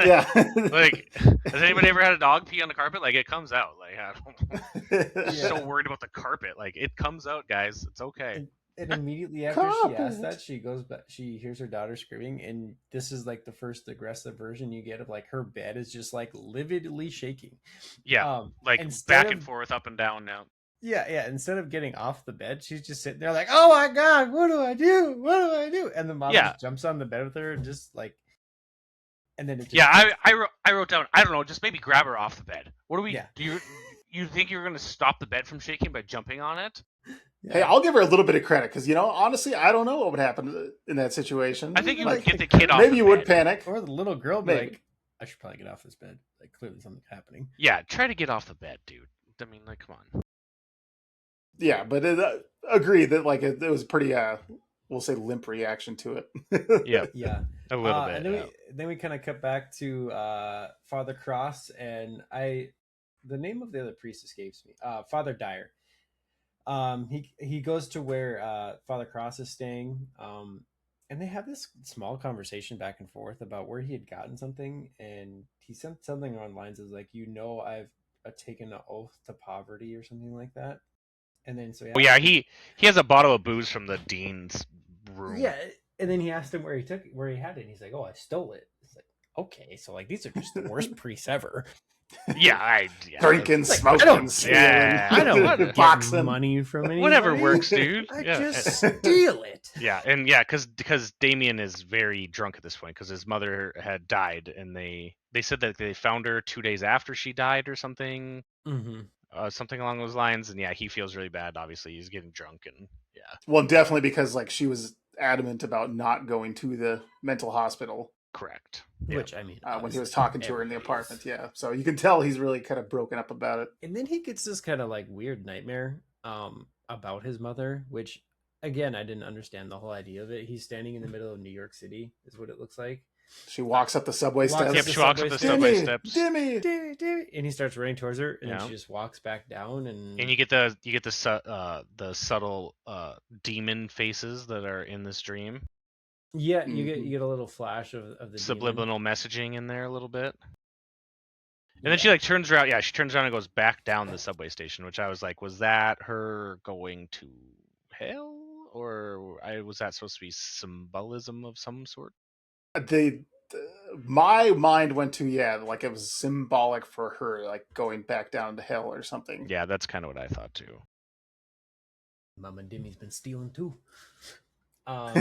Yeah. like, has anybody ever had a dog pee on the carpet? Like, it comes out. Like, I don't Yeah. so worried about the carpet. Like, it comes out, guys. It's okay. And immediately after she asks Carpet. that, she goes back. She hears her daughter screaming, and this is like the first aggressive version you get of like her bed is just like lividly shaking. Yeah, like Instead back of and forth, up and down now. yeah, instead of getting off the bed, she's just sitting there like, "Oh my god, what do I do? What do I do?" And the mom Yeah. just jumps on the bed with her and just like, and then it just Yeah, I wrote down, I don't know, just maybe grab her off the bed. What do we Yeah. do? You think you're gonna stop the bed from shaking by jumping on it? Hey, I'll give her a little bit of credit because honestly, I don't know what would happen in that situation. I think you Like would get the kid off. Maybe the you would bed. panic. Or the little girl be Maybe. like, "I should probably get off this bed. Like clearly something's happening." Yeah, try to get off the bed, dude. I mean, like, come on. Yeah, but agree that like it was pretty we'll say limp reaction to it. Yeah, Yeah. a little bit. And then we kind of cut back to Father Cross, and the name of the other priest escapes me. Father Dyer. He goes to where Father Cross is staying, and they have this small conversation back and forth about where he had gotten something, and he sent something on lines of like, I've taken an oath to poverty or something like that. And then so yeah, he has a bottle of booze from the dean's room. Yeah, and then he asked him where he had it, and he's like, "Oh, I stole it." It's like, okay, so like these are just the worst priests ever. Yeah, Drinking, like, smoking, stealing. Yeah, I don't get boxing. money from anybody. Whatever works, dude. I Yeah. just steal it. Yeah, and yeah, because Damien is very drunk at this point because his mother had died, and they said that they found her 2 days after she died or something. Mm-hmm. Something along those lines, and yeah, he feels really bad. Obviously, he's getting drunk, and yeah. Well, definitely because like she was adamant about not going to the mental hospital. Correct. Which I mean, when he was talking to her in the apartment, yeah. So you can tell he's really kind of broken up about it. And then he gets this kind of like weird nightmare about his mother, which again I didn't understand the whole idea of it. He's standing in the middle of New York City, is what it looks like. She walks up the subway steps. Yep, she walks up the subway steps. Dimmy. And he starts running towards her, and then she just walks back down, and you get the subtle demon faces that are in this dream. Yeah, you get a little flash of the subliminal messaging in there a little bit. And then she like turns around. Yeah, she turns around and goes back down the subway station, which I was like, was that her going to hell, or was that supposed to be symbolism of some sort? My mind went to like it was symbolic for her, like going back down to hell or something. Yeah, that's kind of what I thought too. Mama Dimmy's been stealing too. I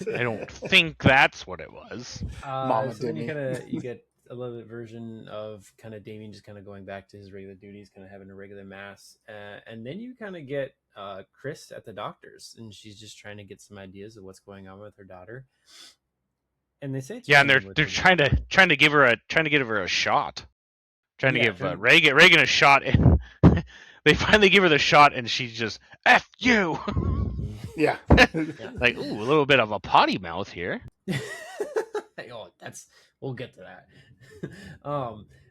don't think that's what it was. Mama so Dimmy. Then you get a little bit version of kind of Damien just kind of going back to his regular duties, kind of having a regular mass, and then you kind of get Chris at the doctor's, and she's just trying to get some ideas of what's going on with her daughter. And they say it's and they're trying to give her a shot, trying to give Reagan a shot, and they finally give her the shot, and she's just F you. Yeah. Like, ooh, a little bit of a potty mouth here. We'll get to that.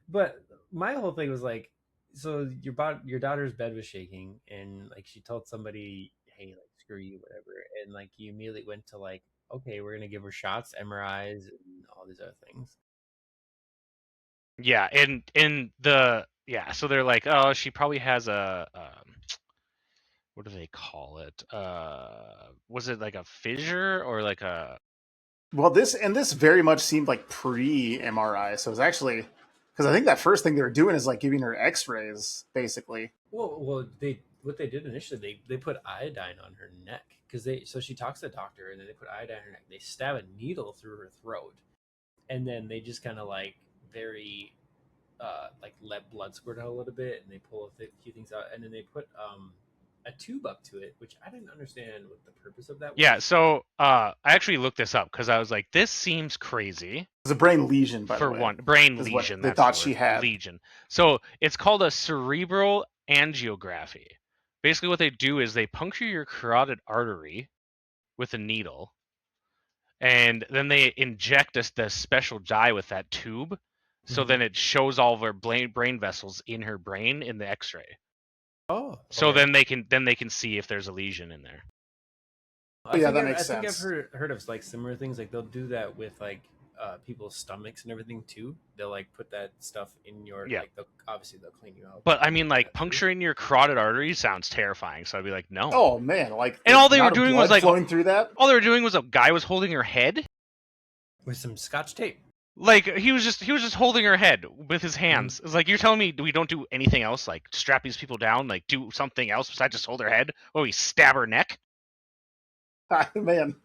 But my whole thing was like, so your daughter's bed was shaking, and like she told somebody, hey, like screw you, whatever, and like you immediately went to like, okay, we're gonna give her shots, MRIs, and all these other things. Yeah, and in the so they're like, oh, she probably has a what do they call it? Was it like a fissure or like a? Well, this very much seemed like pre MRI, so it was actually because I think that first thing they were doing is like giving her X-rays, basically. Well, what they did initially, they put iodine on her neck because she talks to the doctor and then they put iodine on her neck. They stab a needle through her throat, and then they just kind of like very like let blood squirt out a little bit, and they pull a few things out, and then they put a tube up to it, which I didn't understand what the purpose of that was. Yeah, so I actually looked this up because I was like, this seems crazy. It was a brain lesion, by for the way. one brain is lesion. What they that's thought the she word, had. lesion. So it's called a cerebral angiography. Basically, what they do is they puncture your carotid artery with a needle, and then they inject the special dye with that tube. So then it shows all of her brain vessels in her brain in the X-ray. Oh, so okay. then they can see if there's a lesion in there. That makes sense. I think I've heard of like similar things. Like they'll do that with like people's stomachs and everything too. They'll like put that stuff in your like obviously they'll clean you out. But I mean, like puncturing your carotid artery sounds terrifying. So I'd be like, no. Oh man, like and all they were doing was like flowing through that. All they were doing was a guy was holding her head with some Scotch tape. Like he was just holding her head with his hands. It's like, you're telling me we don't do anything else, like strap these people down, like do something else besides just hold her head? Oh, we stab her neck. Man,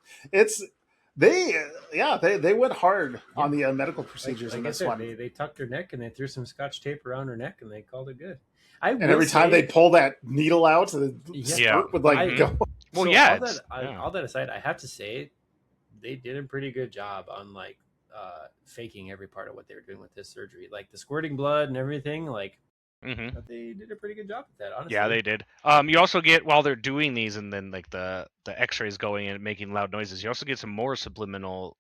they went hard on the medical procedures in this one. They tucked her neck and they threw some Scotch tape around her neck and they called it good. And every time they'd pull that needle out, the squirt would go. Well, all that aside, I have to say they did a pretty good job on like faking every part of what they were doing with this surgery, like the squirting blood and everything. Like they did a pretty good job with that, honestly. Yeah, they did. You also get, while they're doing these and then like the X-rays going and making loud noises, you also get some more subliminal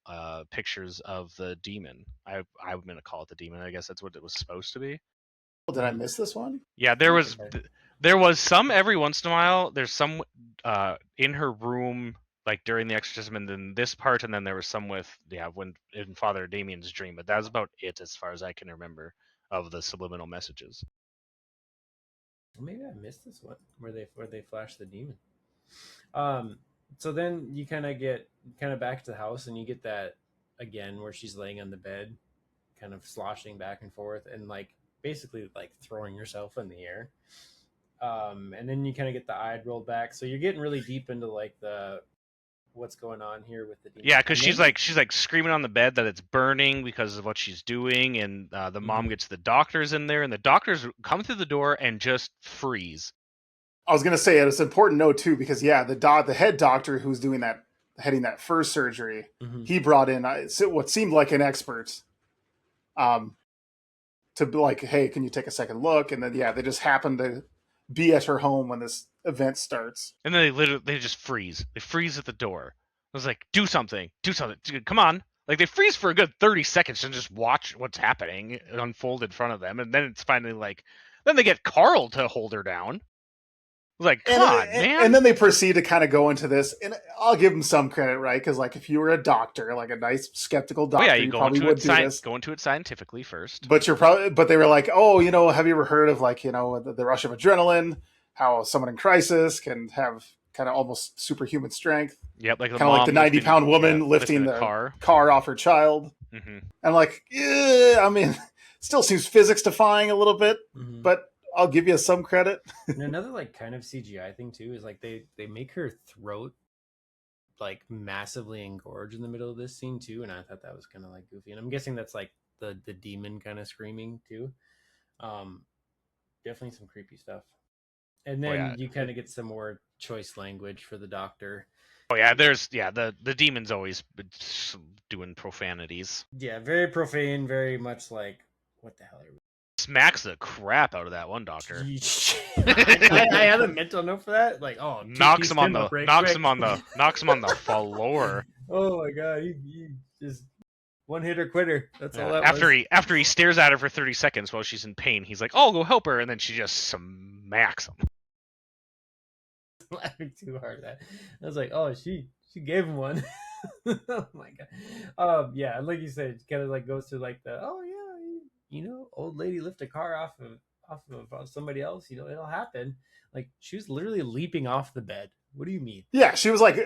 pictures of the demon. I'm gonna call it the demon. I guess that's what it was supposed to be. Did I miss this one? Yeah, there was some every once in a while. There's some in her room, like during the exorcism, and then this part, and then there was some with when in Father Damien's dream. But that was about it as far as I can remember of the subliminal messages. Maybe I missed this one where they flash the demon. So then you kind of get back to the house and you get that again where she's laying on the bed, kind of sloshing back and forth and like basically like throwing herself in the air. And then you kind of get the eye rolled back, so you're getting really deep into like the what's going on here with the demon. Yeah, because she's like screaming on the bed that it's burning because of what she's doing, and the mom gets the doctors in there, and the doctors come through the door and just freeze. I was gonna say it's an important note too, because the head doctor who's heading that first surgery, he brought in what seemed like an expert, to be like, hey, can you take a second look? And then they just happened to be at her home when this event starts. And then they just freeze. They freeze at the door. I was like, do something. Come on. Like they freeze for a good 30 seconds and just watch what's happening unfold in front of them. And then it's finally like, then they get Carl to hold her down. Like, come on, man. And then they proceed to kind of go into this, and I'll give them some credit, right? Because like if you were a doctor, like a nice skeptical doctor, you probably would do this. Go into it scientifically first. But they were like, oh, have you ever heard of like, the rush of adrenaline? How someone in crisis can have kind of almost superhuman strength. Yep, like kind of like the 90-pound woman lifting the car off her child. Mm-hmm. And like, I mean, still seems physics defying a little bit, but I'll give you some credit. And another like kind of CGI thing too is like they make her throat like massively engorged in the middle of this scene too, and I thought that was kind of like goofy. And I'm guessing that's like the demon kind of screaming too. Definitely some creepy stuff. And then you kind of get some more choice language for the doctor. Oh yeah, the demon's always doing profanities. Yeah, very profane, very much like, what the hell are we? Smacks the crap out of that one doctor. I had a mental note for that. Like, oh, knocks him on the floor. Oh my god, he just one hitter quitter. That's all that after he stares at her for 30 seconds while she's in pain, he's like, "Oh, go help her," and then she just smacks him. Laughing too hard at that. I was like, oh, she gave him one. Oh my god. Yeah, like you said, it kind of like goes to like the old lady lift a car off of somebody else, it'll happen. Like, she was literally leaping off the bed. What do you mean? Yeah, she was like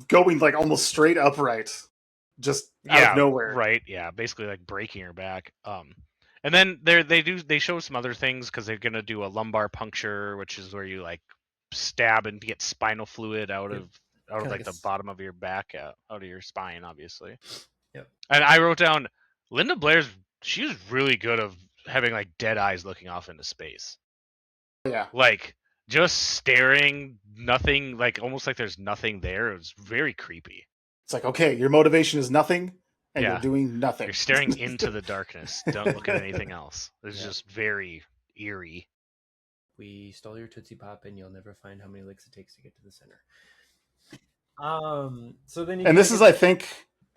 going like almost straight upright, just out of nowhere. Right. Yeah, basically like breaking her back. And then they show some other things because they're gonna do a lumbar puncture, which is where you like stab and get spinal fluid out of like the bottom of your back, out of your spine, obviously. Yep. And I wrote down Linda Blair's. She was really good of having like dead eyes looking off into space. Yeah. Like just staring, nothing, like almost like there's nothing there. It was very creepy. It's like, okay, your motivation is nothing, and you're doing nothing. You're staring into the darkness. Don't look at anything else. It's just very eerie. We stole your Tootsie Pop, and you'll never find how many licks it takes to get to the center. So then, and this is, I think,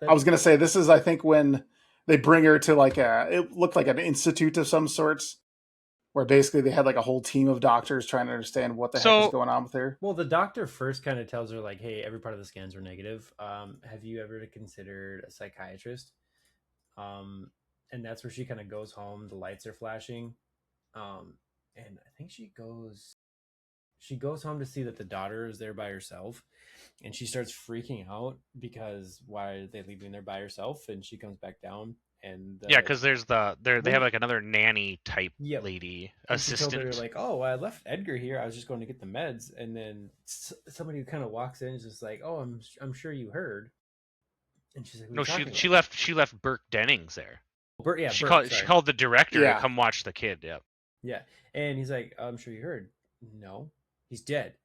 I was gonna say, this is, I think, when they bring her to like it looked like an institute of some sorts, where basically they had like a whole team of doctors trying to understand what the heck is going on with her. Well, the doctor first kind of tells her like, "Hey, every part of the scans were negative. Have you ever considered a psychiatrist?" And that's where she kind of goes home. The lights are flashing, and I think she goes home to see that the daughter is there by herself, and she starts freaking out because why are they leaving there by herself? And she comes back down. And because there's they have like another nanny type lady assistant. She told her like, "Oh, I left Edgar here. I was just going to get the meds." And then somebody kind of walks in and is just like, "Oh, I'm sure you heard." And she's like, "No, she left Burke Dennings there." She Burke called the director to come watch the kid. Yeah, and he's like, "I'm sure you heard." No, he's dead.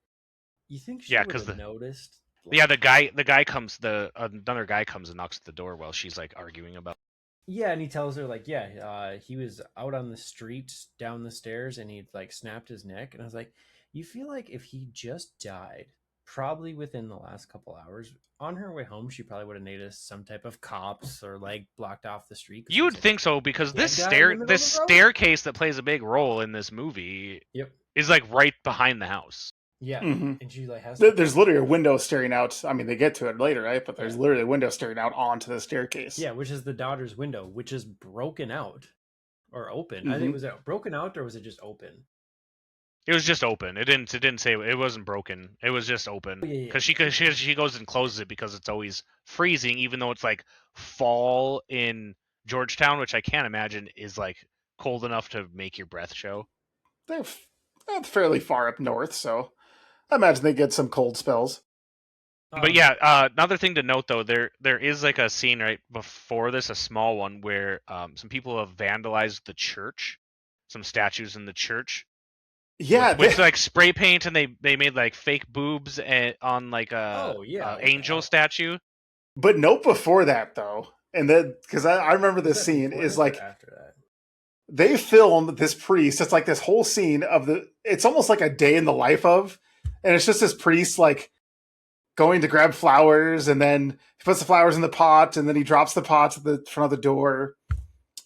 You think she would have noticed? Like, the guy comes. Another guy comes and knocks at the door while she's like arguing about. Yeah, and he tells her like, he was out on the street down the stairs and he'd like snapped his neck. And I was like, you feel like if he just died, probably within the last couple hours, on her way home, she probably would have noticed some type of cops or like blocked off the street. You would think so, because this staircase that plays a big role in this movie is like right behind the house. Yeah, and she like has. There's literally a window staring out. I mean, they get to it later, right? But there's literally a window staring out onto the staircase. Yeah, which is the daughter's window, which is broken out or open. I think was it broken out or was it just open? It was just open. It didn't say it wasn't broken. It was just open because she goes and closes it because it's always freezing, even though it's like fall in Georgetown, which I can't imagine is like cold enough to make your breath show. They're fairly far up north, so I imagine they get some cold spells. But another thing to note though, there is like a scene right before this, a small one, where some people have vandalized the church, some statues in the church. Yeah, with like spray paint, and they made like fake boobs on like a angel statue. But note before that though, and then because I remember this scene is like after that. They filmed this priest. It's like this whole scene of it's almost like a day in the life of. And it's just this priest like going to grab flowers, and then he puts the flowers in the pot, and then he drops the pots at the front of the door.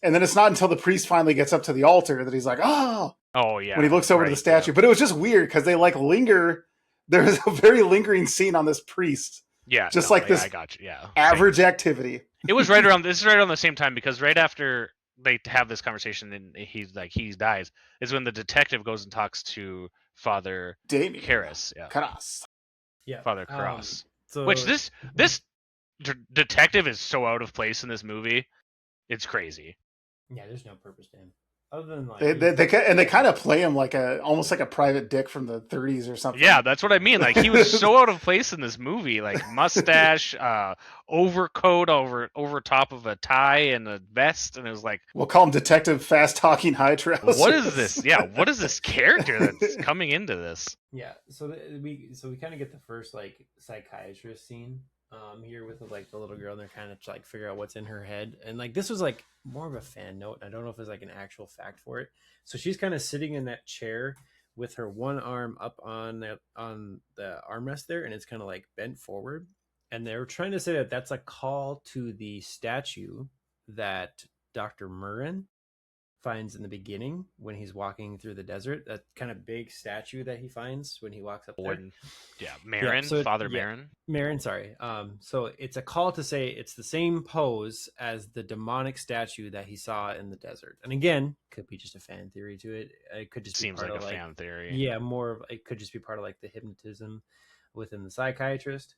And then it's not until the priest finally gets up to the altar that he's like, oh yeah, when he looks over to the statue. But it was just weird because they like linger. There's a very lingering scene on this priest. Yeah, just like this. I got you. Yeah, average activity. It was right around. This is right around the same time, because right after they have this conversation and he dies is when the detective goes and talks to Father Karras. Father Karras. Which this detective is so out of place in this movie. It's crazy. Yeah, there's no purpose to him. Other than like they kind of play him like almost like a private dick from the 30s or something. Yeah, that's what I mean. Like, he was so out of place in this movie. Like, mustache, overcoat over top of a tie and a vest, and it was like, we'll call him Detective Fast Talking High Trousers. What is this? Yeah, what is this character that's coming into this? Yeah, so we kind of get the first like psychiatrist scene here with like the little girl, and they're kind of like figure out what's in her head. And like this was like more of a fan note. I don't know if there's like an actual fact for it. So she's kind of sitting in that chair with her one arm up on the armrest there, and it's kind of like bent forward. And they're trying to say that that's a call to the statue that Dr. Murrin finds in the beginning when he's walking through the desert, that kind of big statue that he finds when he walks up there. Marin, Father Marin. Marin, sorry. So it's a call to say it's the same pose as the demonic statue that he saw in the desert. And again, could be just a fan theory to it. It could just be Seems part like of a fan theory. Yeah, more of it could just be part of like the hypnotism within the psychiatrist.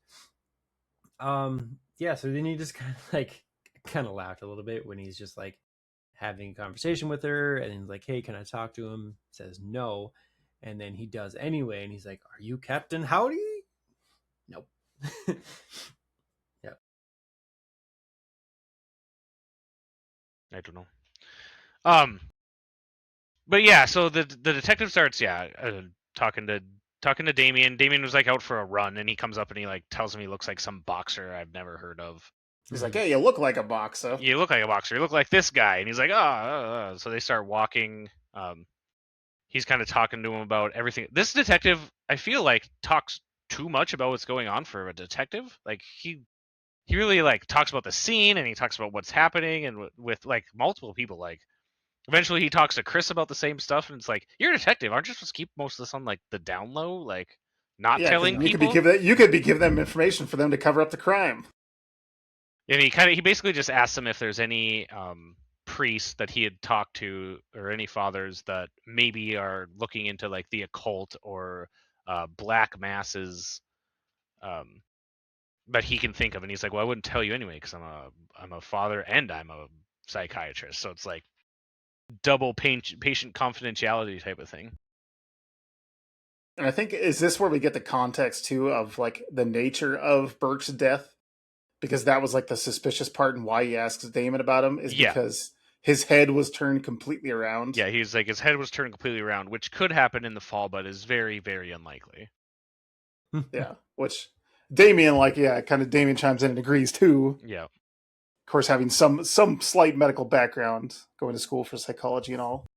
Yeah, so then he just kind of laughed a little bit when he's just like having a conversation with her, and he's like, hey, can I talk to him? Says no, and then he does anyway, and he's like, are you Captain Howdy? Nope. Yep. I don't know. But yeah, so the detective starts talking to Damien. Damien was like out for a run, and he comes up and he like tells him he looks like some boxer I've never heard of. He's like, hey, you look like a boxer. You look like a boxer. You look like this guy. And he's like, So they start walking. He's kind of talking to him about everything. This detective, I feel like, talks too much about what's going on for a detective. Like he really like talks about the scene, and he talks about what's happening, and with like multiple people. Like eventually he talks to Chris about the same stuff, and it's like, you're a detective, aren't you supposed to keep most of this on like the down low, like not telling people? You could be giving them information for them to cover up the crime. And he basically just asked them if there's any priests that he had talked to, or any fathers that maybe are looking into like the occult or black masses that he can think of. And he's like, well, I wouldn't tell you anyway because I'm a father and I'm a psychiatrist, so it's like double patient confidentiality type of thing. And I think, is this where we get the context too of like the nature of Burke's death? Because that was like the suspicious part, and why he asks Damon about him is because his head was turned completely around. Yeah, he's like, his head was turned completely around, which could happen in the fall, but is very, very unlikely. Yeah, which Damien, Damien chimes in and agrees too. Yeah. Of course, having some slight medical background, going to school for psychology and all.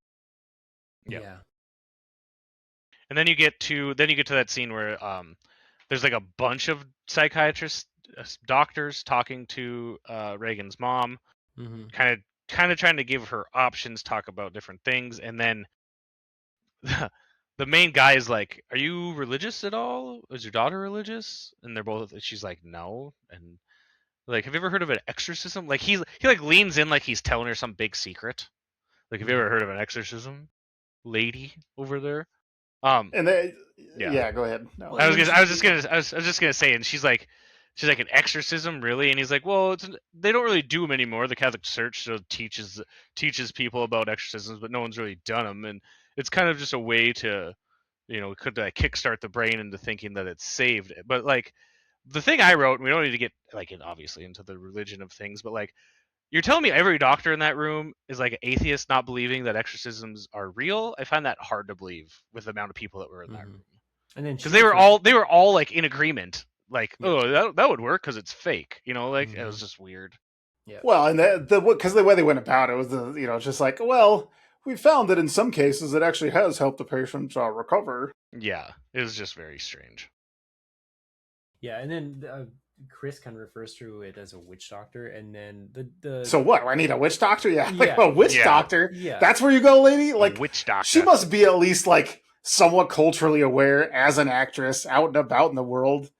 Yeah. And then you get to that scene where there's like a bunch of psychiatrists, doctors talking to Reagan's mom, kind of trying to give her options, talk about different things, and then the main guy is like, "Are you religious at all? Is your daughter religious?" And she's like, "No." And like, "Have you ever heard of an exorcism?" Like he like leans in like he's telling her some big secret. Like, "Have you ever heard of an exorcism, lady over there?" And they, yeah, go ahead. No. I was just gonna say, and she's like an exorcism, really? And he's like, well, they don't really do them anymore. The Catholic Church still teaches people about exorcisms, but no one's really done them, and it's kind of just a way to, could kickstart the brain into thinking that it's saved. But like the thing I wrote, and we don't need to get obviously into the religion of things, but like, you're telling me every doctor in that room is like an atheist, not believing that exorcisms are real? I find that hard to believe with the amount of people that were in that room. And then because they were all like in agreement, like, oh, that would work because it's fake, it was just weird. Yeah. Well, and because the way they went about it was just like, well, we found that in some cases it actually has helped the patient recover. Yeah, it was just very strange. Yeah, and then Chris kind of refers to it as a witch doctor, and then the So what? Do I need a witch doctor? Yeah, like a witch doctor. Yeah, that's where you go, lady. Like a witch doctor. She must be at least like somewhat culturally aware as an actress out and about in the world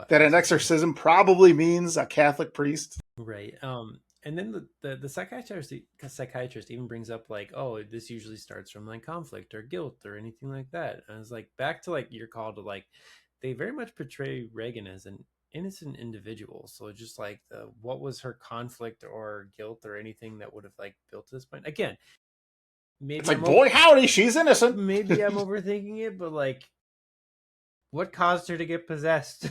that an exorcism probably means a Catholic priest. Right. And then the psychiatrist even brings up like, oh, this usually starts from like conflict or guilt or anything like that. And it's like back to like your call to like, they very much portray Reagan as an innocent individual. So just like what was her conflict or guilt or anything that would have like built to this point? Again, maybe it's like, boy, howdy, she's innocent. Maybe I'm overthinking it, but like, what caused her to get possessed?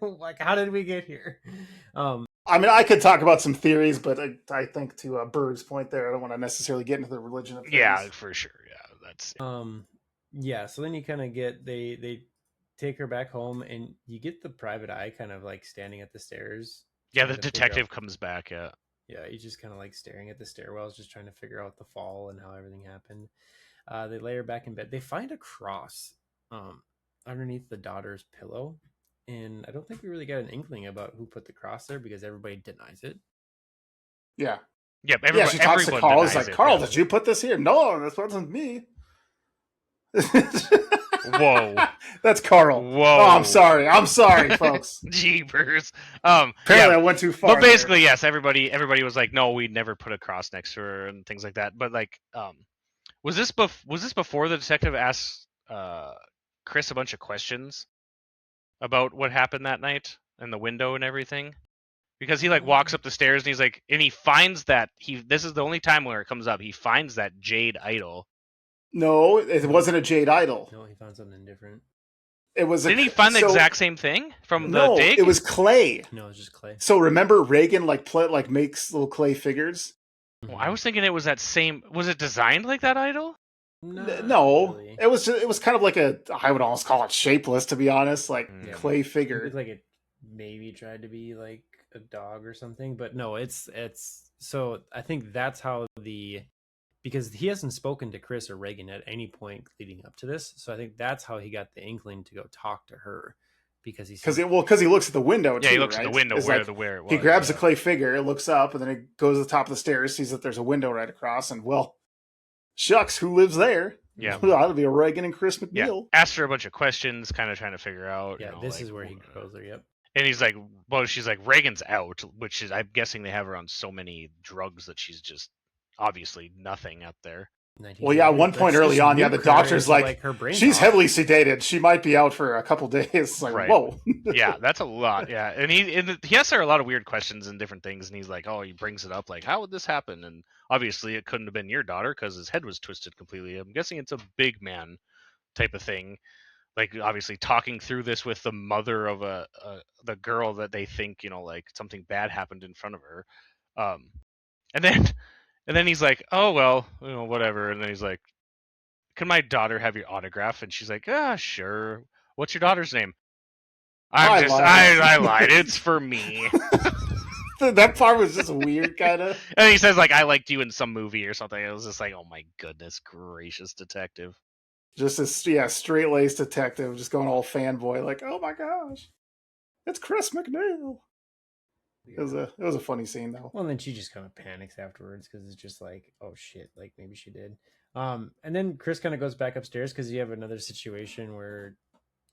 Like, how did we get here? I mean, I could talk about some theories, but I think to Berg's point there, I don't want to necessarily get into the religion of things. Yeah, for sure. Yeah, that's. Yeah. So then you kind of get they take her back home, and you get the private eye kind of like standing at the stairs. Yeah, the detective comes back. Yeah. Yeah, he's just kind of like staring at the stairwells, just trying to figure out the fall and how everything happened. They lay her back in bed. They find a cross underneath the daughter's pillow. And I don't think we really got an inkling about who put the cross there because everybody denies it. Yeah. Yep. Yeah, she talks to Carl. It's like, Carl, yeah. did you put this here? No, this wasn't me. Whoa. That's Carl. Whoa. Oh, I'm sorry, folks. Jeepers. Apparently I went too far. But basically, yes, everybody was like, no, we'd never put a cross next to her and things like that. But like, was this before the detective asked Chris a bunch of questions about what happened that night and the window and everything? Because he like walks up the stairs and he's like, and he finds that this is the only time where it comes up. He finds that jade idol. No, it wasn't a jade idol. No, he found something different. It was. Didn't he find the exact same thing from the dig? No, it was clay. No, it was just clay. So remember, Reagan makes little clay figures. Well, I was thinking it was that same. Was it designed like that idol? No, really. it was kind of like I would almost call it shapeless, to be honest, clay figure. It looked like it maybe tried to be like a dog or something, but no, it's so I think that's how because he hasn't spoken to Chris or Reagan at any point leading up to this, so I think that's how he got the inkling to go talk to her, because he looks at the window. Yeah, too, he looks right? at the window it's where it was. He grabs the clay figure, it looks up, and then he goes to the top of the stairs, sees that there's a window right across, and shucks, who lives there? Yeah, that'll be a Reagan and Chris McNeil. Yeah, asked her a bunch of questions, kind of trying to figure out. Yeah, this is where he grows her. Yep. And he's like, well, she's like, Reagan's out, which is, I'm guessing they have her on so many drugs that she's just obviously nothing out there. Well, yeah, at one point early on, the doctor's like her brain she's heavily sedated. She might be out for a couple days. It's like, right. Whoa. Yeah, that's a lot. Yeah, and he asks her a lot of weird questions and different things, and he's like, oh, he brings it up like, how would this happen? And obviously, it couldn't have been your daughter because his head was twisted completely. I'm guessing it's a big man type of thing. Like, obviously, talking through this with the mother of the girl that they think, like something bad happened in front of her, and then he's like, oh well, whatever. And then he's like, can my daughter have your autograph? And she's like, sure. What's your daughter's name? I lied. It's for me. That part was just weird, kind of. And he says like, I liked you in some movie or something. It was just like, oh my goodness gracious, detective. Just a straight-laced detective, just going all fanboy, like, oh my gosh, it's Chris McNeil. It was a funny scene though. Well, and then she just kind of panics afterwards because it's just like, oh shit, like maybe she did. And then Chris kind of goes back upstairs because you have another situation where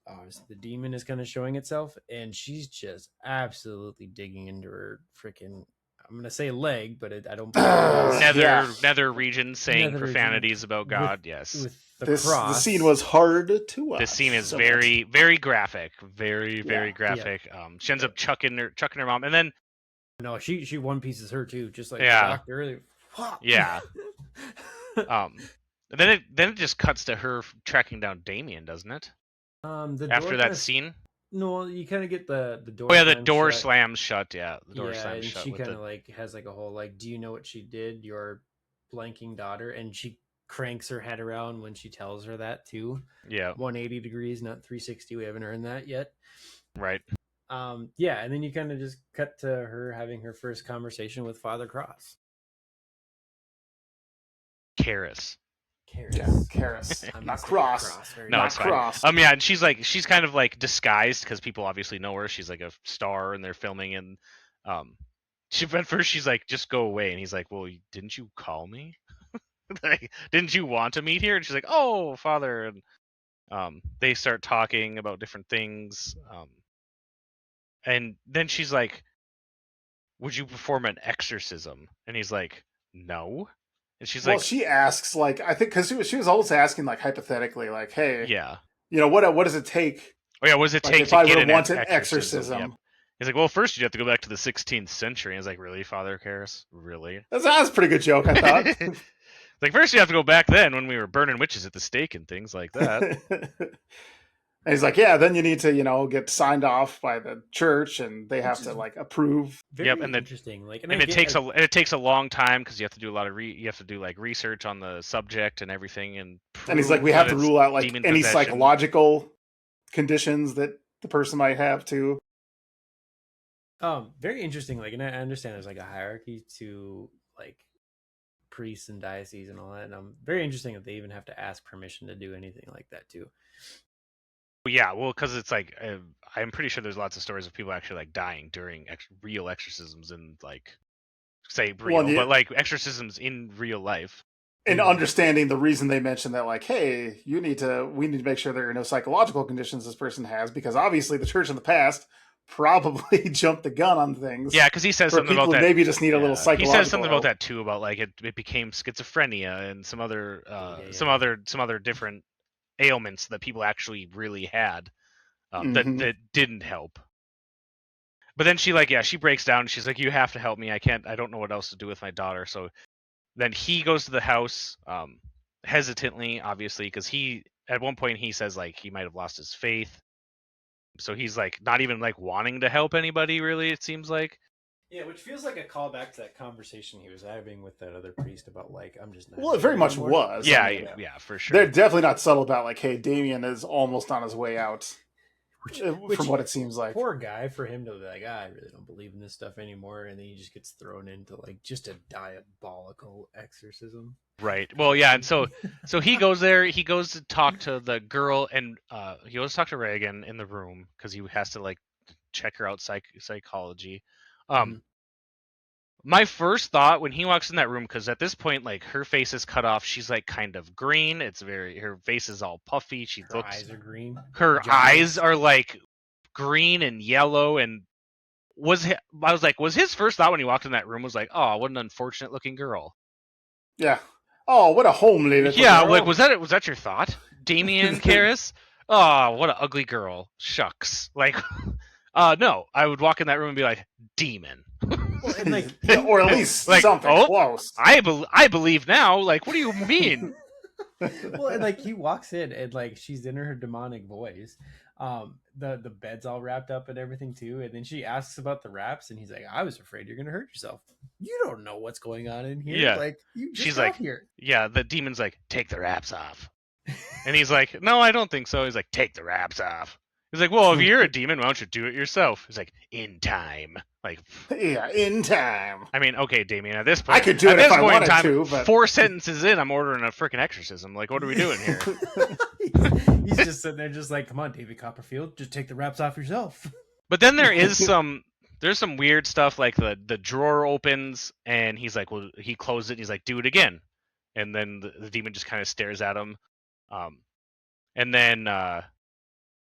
obviously the demon is kind of showing itself, and she's just absolutely digging into her freaking, I'm gonna say leg, but I don't. Nether region saying profanities about God. Yes. With the cross. The scene was hard to watch. This scene is very, very graphic. Very, very graphic. Yeah. She ends up chucking her mom, and then no, she one pieces her too, just like the doctor earlier. Yeah. Then it just cuts to her tracking down Damien, doesn't it? After that scene. No, you kind of get the door. Oh yeah, the door slams shut. Yeah, the door slams shut. She kind of like has like a whole like, do you know what she did, your blanking daughter? And she cranks her head around when she tells her that too. Yeah, 180 degrees, not 360. We haven't earned that yet. Right. Yeah, and then you kind of just cut to her having her first conversation with Father Cross. Karis. Not Cross. No, it's Cross. Fine. Yeah, and she's kind of like disguised because people obviously know her. She's like a star, and they're filming. And at first she's like, "Just go away," and he's like, "Well, didn't you call me? Like, didn't you want to meet here?" And she's like, "Oh, Father." And they start talking about different things. And then she's like, "Would you perform an exorcism?" And he's like, "No." And she's like, she asks, like, I think because she was always asking, like, hypothetically, like, hey, yeah, what does it take? Oh yeah, what does it take to get an exorcism? Yep. He's like, well, first you'd have to go back to the 16th century. And I was like, really, Father Karras? Really? That's a pretty good joke, I thought. Like, first you have to go back then when we were burning witches at the stake and things like that. And he's like, yeah, then you need to, get signed off by the church, and they have to like approve. Very interesting. Like, and it takes a long time because you have to do a lot of research on the subject and everything, and he's like, we have to rule out like any psychological conditions that the person might have too. Very interesting. Like, and I understand there's like a hierarchy to like priests and dioceses and all that, and very interesting that they even have to ask permission to do anything like that too. Yeah, well, because it's like I'm pretty sure there's lots of stories of people actually like dying during real exorcisms in like say real, Well, but like exorcisms in real life. And understanding the reason they mentioned that, like, hey, we need to make sure there are no psychological conditions this person has, because obviously the church in the past probably jumped the gun on things. Yeah, because he says for something people about who that. maybe just need a little psychological. He says something help. about that too, about like it became schizophrenia and some other some other different ailments that people actually really had that didn't help. But then she breaks down and she's like, you have to help me. I don't know what else to do with my daughter. So then he goes to the house, hesitantly, obviously, because at one point he says like he might have lost his faith. So he's like not even like wanting to help anybody, really, it seems like. Yeah, which feels like a callback to that conversation he was having with that other priest about like, I'm just not. Well, it very much was. Yeah, for sure. They're definitely not subtle about like, hey, Damien is almost on his way out. Which, from what it seems like. Poor guy, for him to be like, I really don't believe in this stuff anymore, and then he just gets thrown into like just a diabolical exorcism. Right. Well, yeah, and so he goes there. He goes to talk to the girl, and he goes to talk to Reagan in the room because he has to like check her out psychology. My first thought when he walks in that room, because at this point, like her face is cut off, she's like kind of green. Her face is all puffy. Her eyes are green. Her eyes are like green and yellow. And I was like, was his first thought when he walked in that room was like, oh, what an unfortunate looking girl. Yeah. Oh, what a homely little girl. Like was that your thought, Damien Karras? Oh, what an ugly girl. Shucks. Like, no, I would walk in that room and be like, demon. Well, and like, or at least like, something close. I believe now. Like, what do you mean? Well, and like he walks in and like she's in her demonic voice. The bed's all wrapped up and everything too, and then she asks about the wraps, and he's like, "I was afraid you're gonna hurt yourself. You don't know what's going on in here. Yeah, like she's like, here." Yeah, the demon's like, "Take the wraps off," and he's like, "No, I don't think so." He's like, "Take the wraps off." He's like, well, if you're a demon, why don't you do it yourself? He's like, in time. Like, yeah, in time. I mean, okay, Damien, at this point, I could do it if I wanted to, but 4 sentences in, I'm ordering a freaking exorcism. Like, what are we doing here? He's just sitting there just like, come on, David Copperfield, just take the wraps off yourself. But then there's some weird stuff, like the drawer opens, and he's like, well, he closed it, and he's like, do it again. And then the demon just kind of stares at him. And then...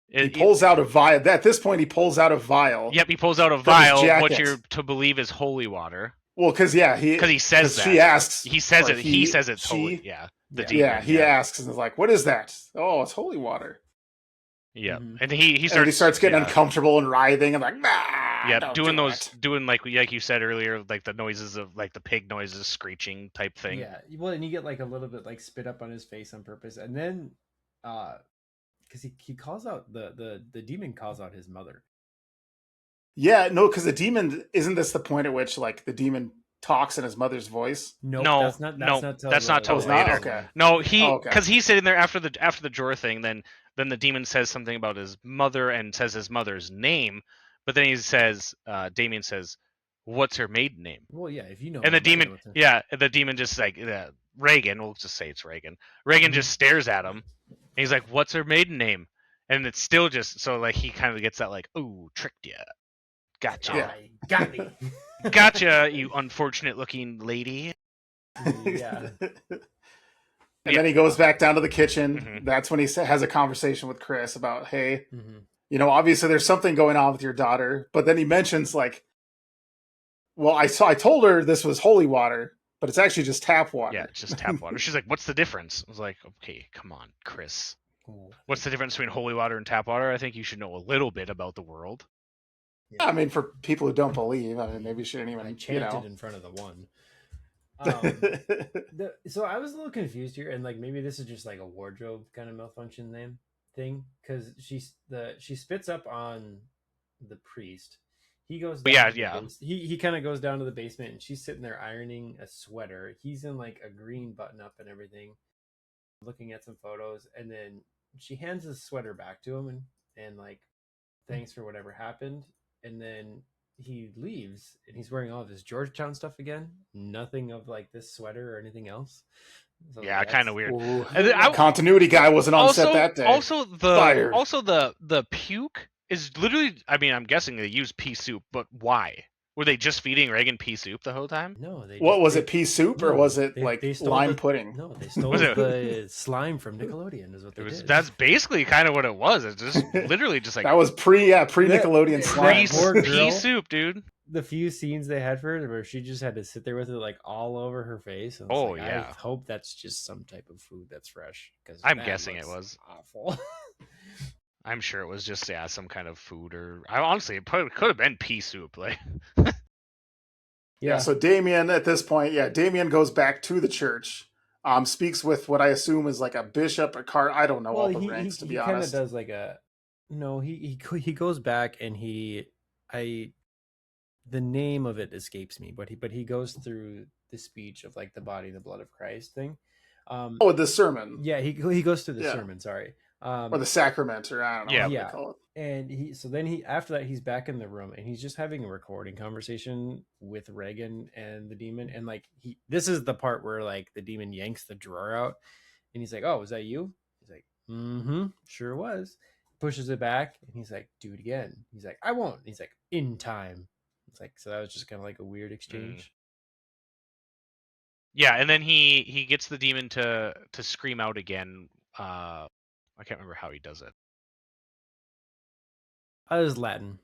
he pulls out a vial. At this point, he pulls out a vial. Yep, he pulls out a vial, what you're to believe is holy water. Well, because he says that. She asks. He says it. He says it's holy. Yeah. Demon, he asks and is like, "What is that?" Oh, it's holy water. Yeah, mm-hmm. And he starts getting uncomfortable and writhing and like, nah. Yeah, doing like you said earlier, like the noises of like the pig noises, screeching type thing. Yeah, well, and you get like a little bit like spit up on his face on purpose, and then because he calls out the demon calls out his mother. Yeah, no, because the demon isn't this the point at which like the demon talks in his mother's voice? No, that's not till later. Okay. No, because he's sitting there after the drawer thing. Then the demon says something about his mother and says his mother's name, but then he says, Damien says, "What's her maiden name?" Well, yeah, if you know. And the demon just like Reagan. We'll just say it's Reagan. Reagan just stares at him. And he's like, "What's her maiden name?" And it's still just so like he kind of gets that like, "Ooh, tricked you, gotcha, got me, gotcha, you unfortunate looking lady." Yeah. And then he goes back down to the kitchen. Mm-hmm. That's when he has a conversation with Chris about, hey, obviously there's something going on with your daughter. But then he mentions like, well, I told her this was holy water, but it's actually just tap water. Yeah, it's just tap water. She's like, what's the difference? I was like, okay, come on, Chris. What's the difference between holy water and tap water? I think you should know a little bit about the world. Yeah, I mean, for people who don't believe, I mean, maybe you shouldn't even, chanted in front of the one. So I was a little confused here, and like maybe this is just like a wardrobe kind of malfunction thing, because she spits up on the priest. He goes down he kind of goes down to the basement, and she's sitting there ironing a sweater. He's in like a green button up and everything, looking at some photos, and then she hands the sweater back to him and like thanks for whatever happened, and then he leaves and he's wearing all of his Georgetown stuff again. Nothing of like this sweater or anything else. So yeah, kind of weird. Continuity guy wasn't on set that day. Also the puke is literally. I mean, I'm guessing they use pea soup, but why? Were they just feeding Reagan pea soup the whole time? No, they. What was it? Pea soup or was it they stole lime pudding? No, they stole Was it- the slime from Nickelodeon. Is what they did. That's basically kind of what it was. It's just literally just like That was pre Nickelodeon slime. Poor girl. pea soup, dude. The few scenes they had for her where she just had to sit there with it like all over her face. And Oh, yeah. I hope that's just some type of food that's fresh. Because I'm guessing it was. awful. I'm sure it was just some kind of food, or I honestly it could have been pea soup. Like, Yeah. So Damien at this point, Damien goes back to the church. Speaks with what I assume is like a bishop, I don't know all the ranks, to be honest. He kind of does like he goes back and the name of it escapes me, but he goes through the speech of like the body and the blood of Christ thing. The sermon. Yeah, he goes through the sermon. Sorry, or the sacrament, or I don't know what they call it. And after that he's back in the room and he's just having a recording conversation with Reagan and the demon, and like this is the part where like the demon yanks the drawer out and he's like, "Oh, was that you?" He's like, "Mm-hmm, sure was." Pushes it back and he's like, "Do it again." He's like, "I won't." He's like, "In time." It's like, so that was just kind of like a weird exchange. Yeah, and then he gets the demon to scream out again. I can't remember how he does it. It was Latin.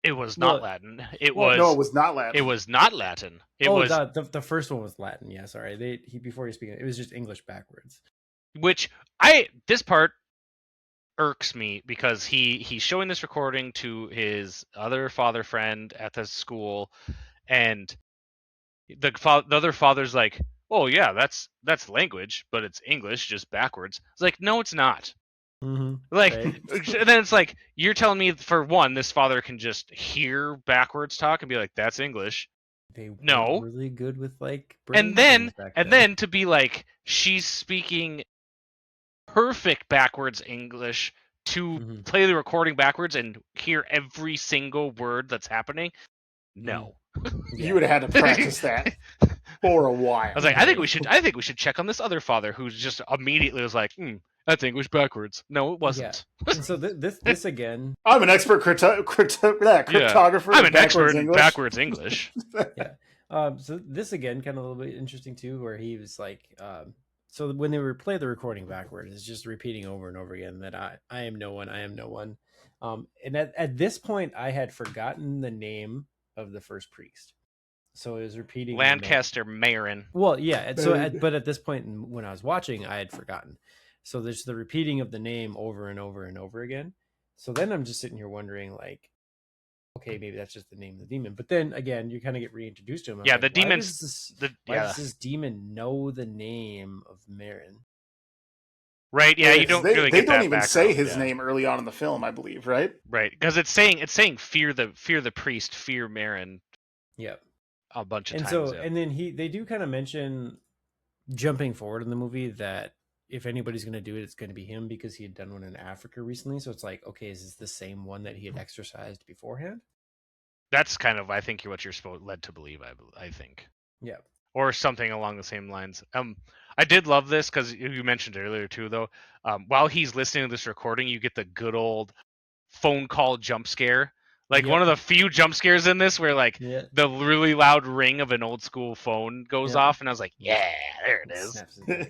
It was not Latin. It was not Latin. It was not Latin. The first one was Latin. Yeah, sorry. Before you speak, it was just English backwards. Which this part irks me because he's showing this recording to his other father friend at the school, and the other father's like, "Oh yeah, that's language, but it's English just backwards." It's like, no, it's not. Mm-hmm. Like, and then it's like, you're telling me for one, this father can just hear backwards talk and be like, "That's English." They were no, really good with like, and then to be like, she's speaking perfect backwards English to play the recording backwards and hear every single word that's happening. No. You would have had to practice that for a while. I was like, I think we should check on this other father who's just immediately was like, that's English backwards. No, it wasn't. Yeah. And so this again. I'm an expert cryptographer. I'm an expert in backwards English. Yeah. So this again, kind of a little bit interesting too, where he was like, so when they play the recording backwards, it's just repeating over and over again that I am no one, I am no one. And at this point, I had forgotten the name of the first priest. So it was repeating Lancaster Marin. Well, yeah. But at this point when I was watching, I had forgotten. So there's the repeating of the name over and over and over again. So then I'm just sitting here wondering, like, okay, maybe that's just the name of the demon. But then again, you kind of get reintroduced to him. Yeah, like, the demons. Why does this demon know the name of Marin? Right. Yeah, you don't really get that. They don't even say his name early on in the film, I believe. Right. Right, because it's saying fear the priest, fear Marin. Yep. A bunch of times. So and then they do kind of mention jumping forward in the movie that if anybody's going to do it, it's going to be him because he had done one in Africa recently. So it's like, okay, is this the same one that he had exorcised beforehand? That's kind of, I think, what you're led to believe. I think. Yeah. Or something along the same lines. I did love this because you mentioned earlier too, though. While he's listening to this recording, you get the good old phone call jump scare. Like one of the few jump scares in this where like the really loud ring of an old school phone goes off, and I was like, yeah, there it is.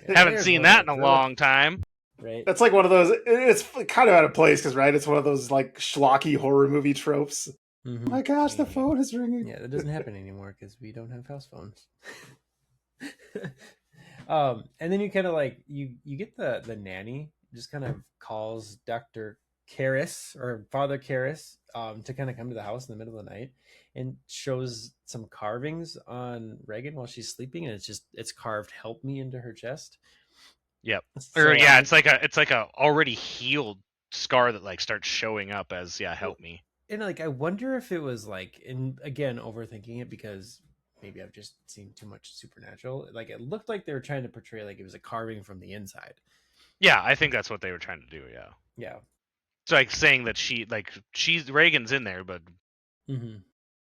Haven't seen that in a long time. Right. That's like one of those, it's kind of out of place because, right, it's one of those like schlocky horror movie tropes. Mm-hmm. Oh my gosh, the phone is ringing. Yeah, that doesn't happen anymore because we don't have house phones. And then you kind of like, you get the nanny just kind of calls Dr. Karras or Father Karras to kind of come to the house in the middle of the night and shows some carvings on Reagan while she's sleeping, and it's carved "Help Me" into her chest. Yep. It's like a already healed scar that like starts showing up as "Help me." And like I wonder if it was like, and again overthinking it because maybe I've just seen too much Supernatural. Like it looked like they were trying to portray like it was a carving from the inside. Yeah, I think that's what they were trying to do. Yeah. Yeah. It's like saying that she's Reagan's in there, but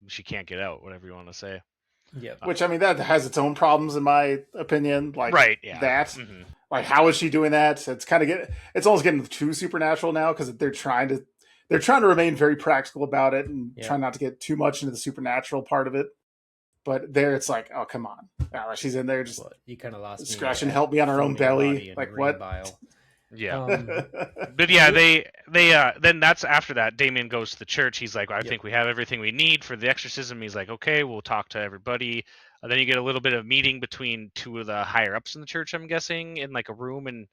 she can't get out. Whatever you want to say. Yeah. Which, I mean, that has its own problems in my opinion. Like that. Like, how is she doing that? It's kind of it's almost getting too supernatural now because they're trying to they're trying to remain very practical about it and try not to get too much into the supernatural part of it. But there, it's like, oh, come on. She's in there just you kind of lost scratching, help me on her own belly. Like, what? Yeah. But yeah, they then that's after that, Damien goes to the church. He's like, I think we have everything we need for the exorcism. He's like, okay, we'll talk to everybody. Then you get a little bit of meeting between two of the higher ups in the church, I'm guessing, in like a room, and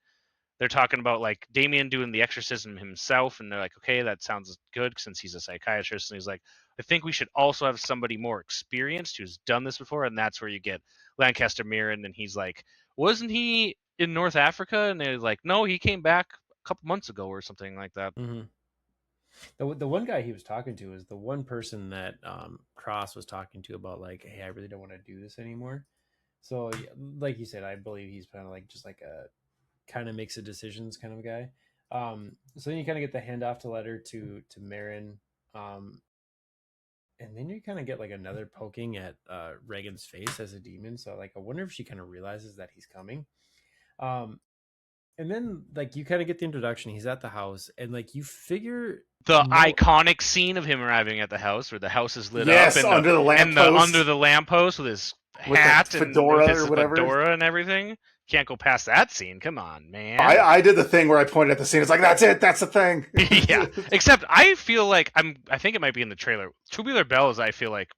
they're talking about like Damien doing the exorcism himself, and they're like, okay, that sounds good since he's a psychiatrist. And he's like, I think we should also have somebody more experienced who's done this before, and that's where you get Lancaster Mirren, and he's like, wasn't he in North Africa? And they're like, no, he came back a couple months ago or something like that. Mm-hmm. The one guy he was talking to is the one person that Cross was talking to about like, hey, I really don't want to do this anymore. So like you said, I believe he's kind of like just like a kind of makes a decisions kind of guy. So then you kind of get the handoff to letter to Marin, and then you kind of get like another poking at Reagan's face as a demon. So like I wonder if she kind of realizes that he's coming. And then like you kind of get the introduction. He's at the house, and like you figure the iconic scene of him arriving at the house where the house is lit up and under the lamppost, under the lamppost with his hat and fedora and his or whatever, fedora and everything. Can't go past that scene. Come on, man. I did the thing where I pointed at the scene. It's like, that's it. That's the thing. Yeah. Except I feel like I think it might be in the trailer. Tubular Bells, I feel like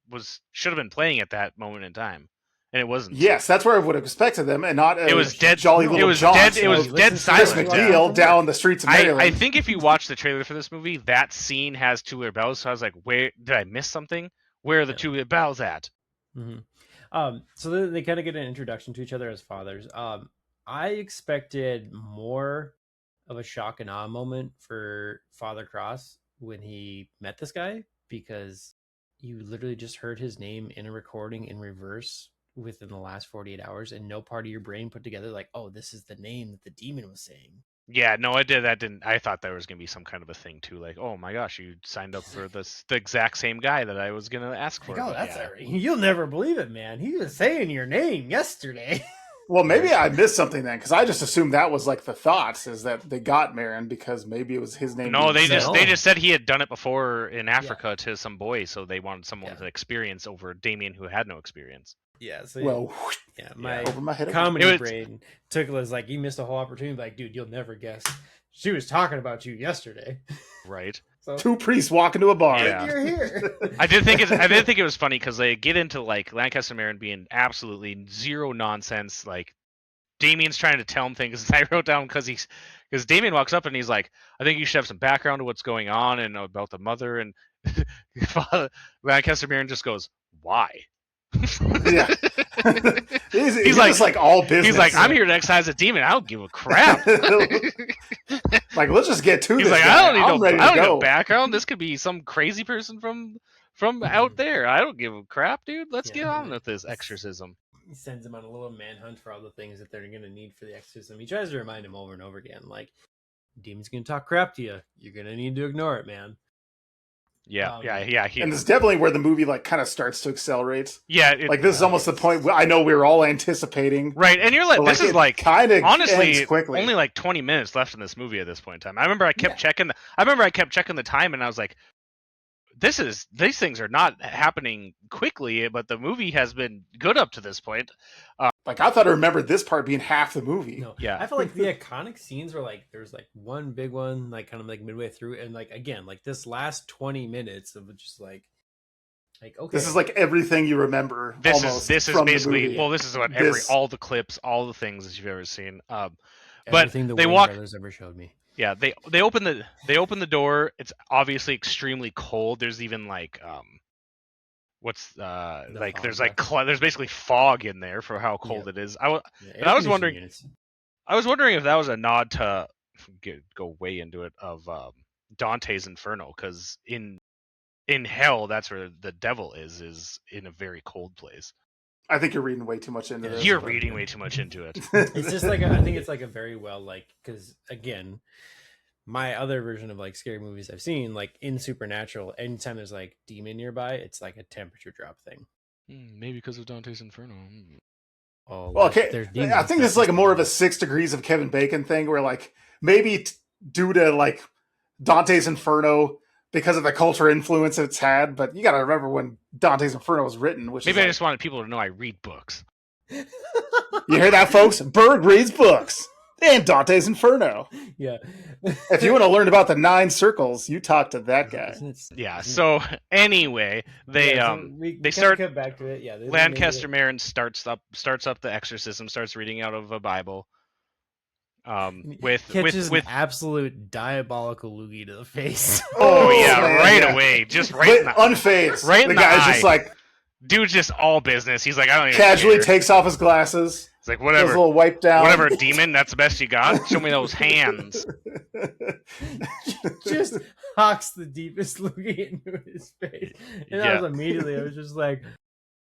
should have been playing at that moment in time, and it wasn't. Yes, that's where I would have expected them, and not. It was dead. Jolly Little It was John, dead. It was dead silent. Chris McNeil down the streets of Maryland. I think if you watch the trailer for this movie, that scene has Tubular Bells. So I was like, where did I miss something? Where are the Tubular Bells at? Mm-hmm. So they kind of get an introduction to each other as fathers. I expected more of a shock and awe moment for Father Cross when he met this guy, because you literally just heard his name in a recording in reverse within the last 48 hours, and no part of your brain put together like, oh, this is the name that the demon was saying. Yeah, no, I did. That didn't. I thought there was gonna be some kind of a thing too, like, oh my gosh, you signed up for the exact same guy that I was gonna ask for. Like, oh, that's you'll never believe it, man. He was saying your name yesterday. Well, maybe I missed something then, because I just assumed that was like the thoughts is that they got Marin because maybe it was his name. No, they just said he had done it before in Africa to some boy, so they wanted someone with experience over Damien who had no experience. Yeah. So my over my head comedy brain was like, you missed a whole opportunity. Like, dude, you'll never guess. She was talking about you yesterday. Right. So, two priests walk into a bar. Yeah. You're here. I did think it was funny because they get into like Lancaster Marin being absolutely zero nonsense. Like Damien's trying to tell him things. I wrote down because Damien walks up and he's like, I think you should have some background to what's going on and about the mother. And Lancaster Marin just goes, why? Yeah. he's like all business. He's like, I'm here to exercise a demon. I don't give a crap. Like, let's just get to he's this. Like, guy. I don't need no background. This could be some crazy person from out there. I don't give a crap, dude. Let's get on with this exorcism. He sends him on a little manhunt for all the things that they're going to need for the exorcism. He tries to remind him over and over again, like, demon's going to talk crap to you. You're going to need to ignore it, man. Yeah. And it's definitely where the movie like kind of starts to accelerate. Yeah, like this is almost the point I know we were all anticipating. Right, and you're like, this is like kind of honestly quickly. Only like 20 minutes left in this movie at this point in time. I remember I kept checking the time, and I was like, these things are not happening quickly, but the movie has been good up to this point. Like I thought I remembered this part being half the movie. No, I feel like the iconic scenes were like there's like one big one like kind of like midway through, and like again like this last 20 minutes of just like okay, this is like everything you remember. This is basically this is what all the clips, all the things that you've ever seen. But everything the Wayne brothers ever showed me. Yeah, they open the door. It's obviously extremely cold. There's even like there's basically fog in there for how cold it is. I was wondering if that was a nod to go way into it of Dante's Inferno, because in hell that's where the devil is in a very cold place. I think you're reading way too much into this. You're reading way too much into it. It's just like I think it's like a very well like because again, my other version of like scary movies I've seen like in Supernatural, anytime there's like demon nearby, it's like a temperature drop thing. Maybe because of Dante's Inferno. Oh, well, okay. I think this is like more of a 6 Degrees of Kevin Bacon thing, where like maybe due to like Dante's Inferno, because of the cultural influence it's had. But you got to remember when Dante's Inferno was written, which Maybe is I just wanted people to know I read books. you hear that, folks? Berg reads books and Dante's Inferno. Yeah. If you want to learn about the 9 circles, you talk to that guy. Yeah. So anyway, they start cut back to it. Yeah. Lancaster Marin starts up the exorcism, starts reading out of a Bible. Catches an absolute diabolical loogie to the face. Oh yeah, man, right yeah. away, just right in the, unfazed. right in the the guy's eye. just like dude's just all business. He's like, I don't even casually care. takes off his glasses. It's like Does whatever, a little wipe down. whatever, demon. That's the best you got. Show me those hands. Just hawks the deepest loogie into his face, and I was just like,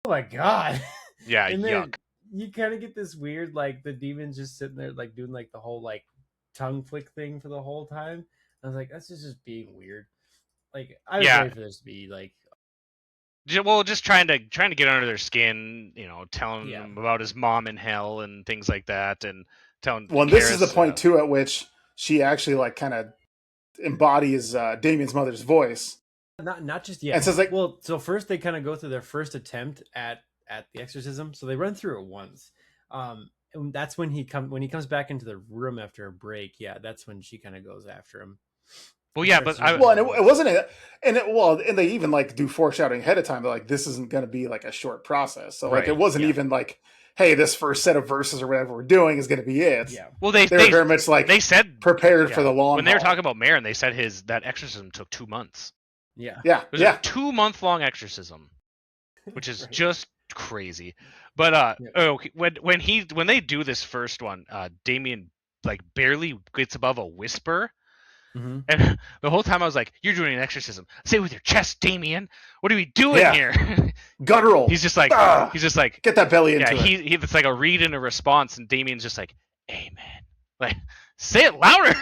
oh my god. Yeah, and then yuck. You kind of get this weird, like the demon's just sitting there, like doing like the whole like tongue flick thing for the whole time. I was like, that's just being weird. Like I was ready for this to be like, well, just trying to get under their skin, you know, telling them about his mom in hell and things like that, and telling. Well, this is the point too at which she actually like kind of embodies Damien's mother's voice. Not just yet. And so it's like, well, so first they kind of go through their first attempt at the exorcism. So they run through it once. And that's when he comes back into the room after a break. Yeah, that's when she kind of goes after him. Well, yeah, but and it wasn't and they even like do foreshadowing ahead of time. They're like, this isn't going to be like a short process. So like, it wasn't even like, hey, this first set of verses or whatever we're doing is going to be it. Yeah. Well, they were very much like they said prepared for the long. When they were talking about Marin, they said that exorcism took 2 months. Yeah. It was a 2-month-long exorcism, which is just crazy. But when they do this first one, Damien like barely gets above a whisper. Mm-hmm. And the whole time I was like, you're doing an exorcism. Say it with your chest, Damien. What are we doing here? Guttural. He's just like get that belly into it. He it's like a read and a response, and Damien's just like, amen. Like, say it louder.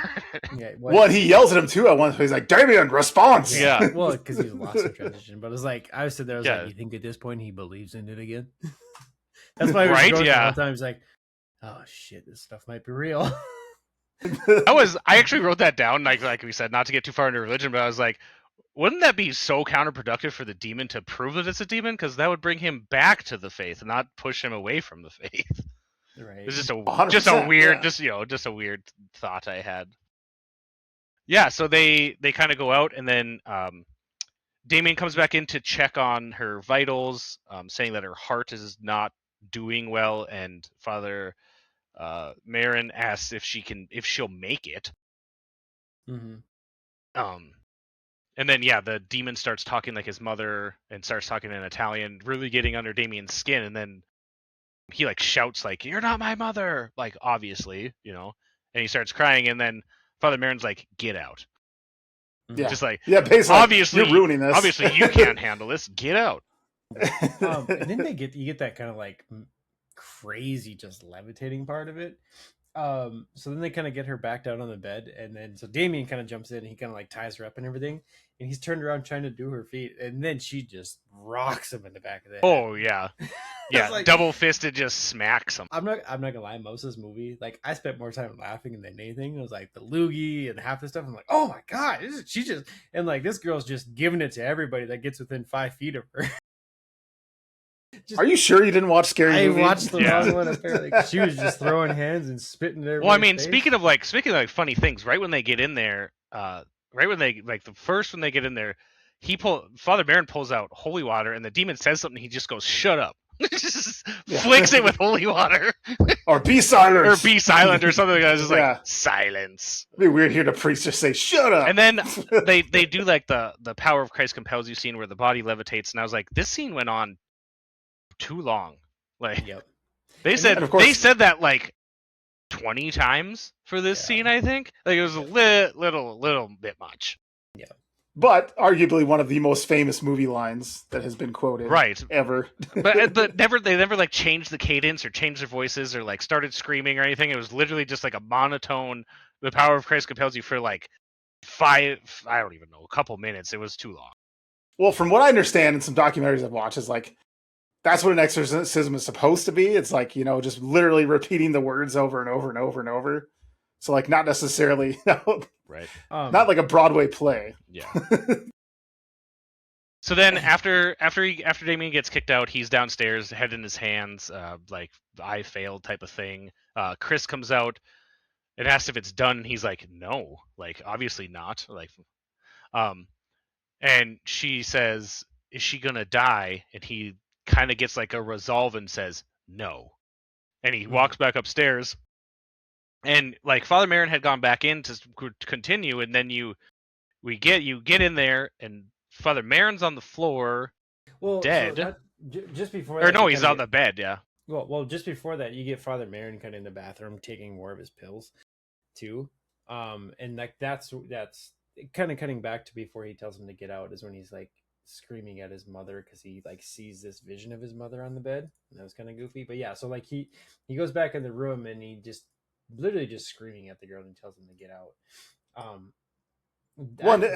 Yeah. Well, he yells at him too at once. He's like, Damien, response. Yeah. Well, because he lost in transition. But it was like, I was sitting there, I was like, you think at this point he believes in it again? That's why he was going the whole time. He's like, oh shit, this stuff might be real. I actually wrote that down, like we said, not to get too far into religion, but I was like, wouldn't that be so counterproductive for the demon to prove that it's a demon? Because that would bring him back to the faith and not push him away from the faith. Right. It's just a weird, just a weird thought I had. Yeah, so they kind of go out, and then Damien comes back in to check on her vitals, saying that her heart is not doing well, and Father Marin asks if she'll make it. Mm-hmm. And then the demon starts talking like his mother and starts talking in Italian, really getting under Damien's skin, and then he like shouts like, "You're not my mother!" Like, obviously, you know, and he starts crying, and then Father Marin's like, "Get out." Yeah. Just like, basically, obviously you're ruining this. Obviously you can't handle this. Get out. And then you get that kind of like crazy just levitating part of it. So then they kind of get her back down on the bed, and then so Damien kind of jumps in and he kind of like ties her up and everything, and he's turned around trying to do her feet, and then she just rocks him in the back of the head. Oh yeah. Yeah, like, double fisted just smacks him. I'm not gonna lie, most of this movie, like I spent more time laughing than anything. It was like the loogie and half the stuff. I'm like, oh my god, she just, and like this girl's just giving it to everybody that gets within 5 feet of her. Are you sure you didn't watch Scary Movie? I watched the wrong one. Apparently, she was just throwing hands and spitting there. Well, I mean, speaking of like funny things, right when they get in there, when they get in there, Father Marin pulls out holy water, and the demon says something. He just goes, "Shut up." Just flicks it with holy water, or be silent, or something like that. It's just like silence. It'd be weird here to priest just say shut up. And then they do like the power of Christ compels you scene where the body levitates, and I was like, this scene went on too long. Like, they said that like 20 times for this scene. I think like it was a little bit much. Yeah. But arguably one of the most famous movie lines that has been quoted, ever. but they never like changed the cadence or changed their voices or like started screaming or anything. It was literally just like a monotone. The power of Christ compels you for like a couple minutes. It was too long. Well, from what I understand in some documentaries I've watched, is like that's what an exorcism is supposed to be. It's like, you know, just literally repeating the words over and over and over and over. So like not necessarily, right. Not like a Broadway play. Yeah. So then after Damien gets kicked out, he's downstairs, head in his hands, like I failed type of thing. Chris comes out and asks if it's done. He's like, no, like obviously not. Like, and she says, is she gonna die? And he kind of gets like a resolve and says, no. And he walks back upstairs. And like Father Marin had gone back in to continue, and then you get in there, and Father Marin's on the floor, dead. So just before or that, no, he's on the bed. Yeah. Well, just before that, you get Father Marin kind of in the bathroom taking more of his pills, too. And like that's kind of cutting back to before he tells him to get out is when he's like screaming at his mother because he like sees this vision of his mother on the bed, and that was kind of goofy. But yeah, so like he goes back in the room and he just literally just screaming at the girl and tells him to get out.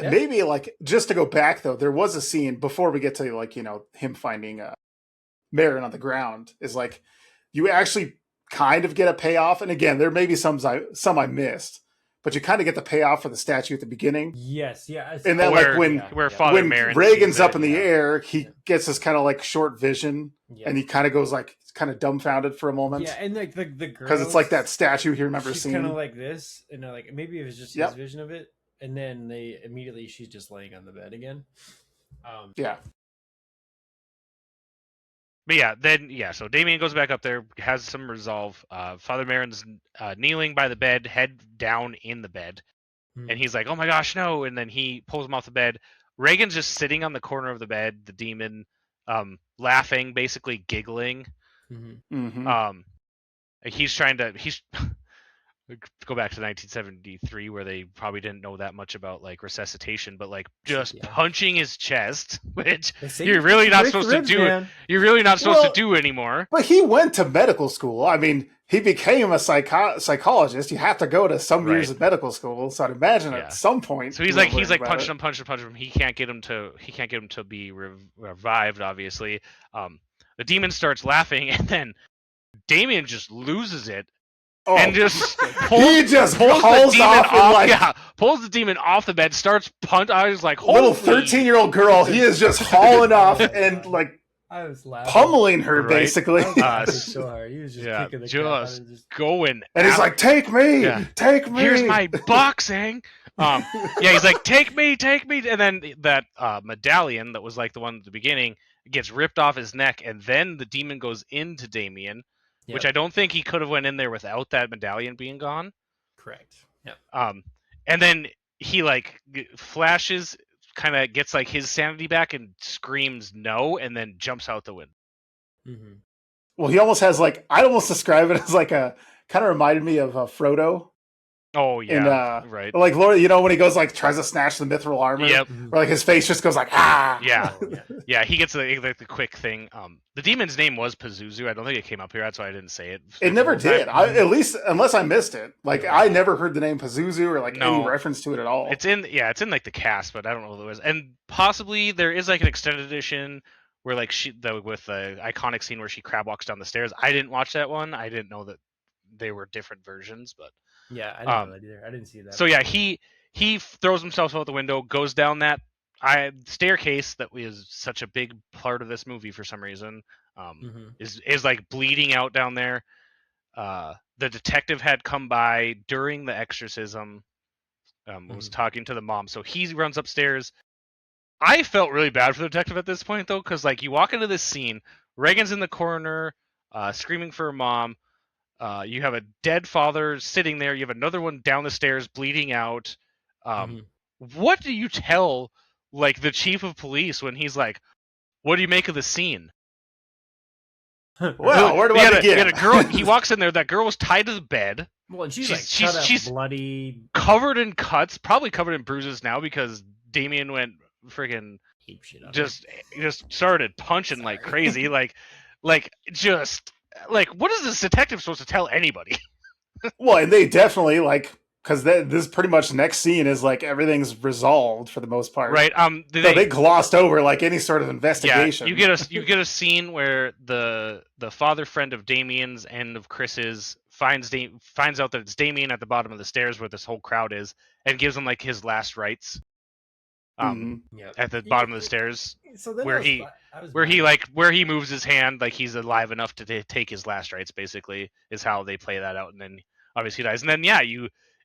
Maybe like just to go back though, there was a scene before we get to like him finding Marin on the ground. Is like you actually kind of get a payoff, and again, there may be some I missed, but you kind of get the payoff for the statue at the beginning. Yes, yeah, and then like when Father Marin Reagan's up in the air, he gets this kind of like short vision, and he kind of goes like kind of dumbfounded for a moment. Yeah, and like the girl, because it's like that statue he remembers seeing, kind of like this, and like maybe it was just his vision of it. And then she's just laying on the bed again. But so Damien goes back up there, has some resolve. Father Marin's kneeling by the bed, head down in the bed. And he's like, oh my gosh, no. And then he pulls him off the bed. Reagan's just sitting on the corner of the bed, the demon, laughing, basically giggling. He's trying to... go back to 1973 where they probably didn't know that much about like resuscitation, but like just punching his chest, which you're really not supposed to do. You're really not supposed to do anymore. But he went to medical school. I mean, he became a psychologist. You have to go to some years of medical school. So I'd imagine at some point. So he's like punching him. He can't get him to be revived. Obviously, the demon starts laughing, and then Damien just loses it. And just pulls the demon off the bed, starts I was like, little 13-year-old girl, he is just hauling off and like I was laughing, pummeling her basically. So hard. He was just kicking the just going, and he's like, "Take me, take me. Here's my boxing." He's like, "Take me," and then that medallion that was like the one at the beginning gets ripped off his neck, and then the demon goes into Damien. Yep. Which I don't think he could have went in there without that medallion being gone. Correct. Yep. And then he like flashes, kind of gets like his sanity back and screams no, and then jumps out the window. Well, he almost has like, I'd almost describe it as like a kind of reminded me of Frodo. Oh yeah, right. Like Lord, when he goes like tries to snatch the mithril armor. Yep. Or like his face just goes like ah. Yeah. He gets the quick thing. The demon's name was Pazuzu. I don't think it came up here. That's why I didn't say it. It never did. At least unless I missed it. Like I never heard the name Pazuzu or like any reference to it at all. It's in like the cast, but I don't know what it was. And possibly there is like an extended edition where like with the iconic scene where she crab walks down the stairs. I didn't watch that one. I didn't know that they were different versions, but. Yeah, I didn't know that either. I didn't see that. So yeah, he throws himself out the window, goes down that staircase that was such a big part of this movie for some reason. Is like bleeding out down there. The detective had come by during the exorcism. Was talking to the mom, so he runs upstairs. I felt really bad for the detective at this point though, because like you walk into this scene, Reagan's in the corner, screaming for her mom. You have a dead father sitting there. You have another one down the stairs bleeding out. What do you tell like the chief of police when he's like, "What do you make of the scene?" Well, where do I begin? He had a girl. He walks in there. That girl was tied to the bed. Well, and she's bloody, covered in cuts, probably covered in bruises now because Damien went friggin' just started punching like crazy, like just. Like, what is this detective supposed to tell anybody? Well, and they definitely like because this pretty much next scene is like everything's resolved for the most part, right? They glossed over like any sort of investigation. Yeah, you get a scene where the father friend of Damien's and of Chris's finds out that it's Damien at the bottom of the stairs where this whole crowd is, and gives him like his last rites. At the bottom of the stairs, So then where he moves his hand like he's alive enough to take his last rites. Basically, is how they play that out, and then obviously he dies, and then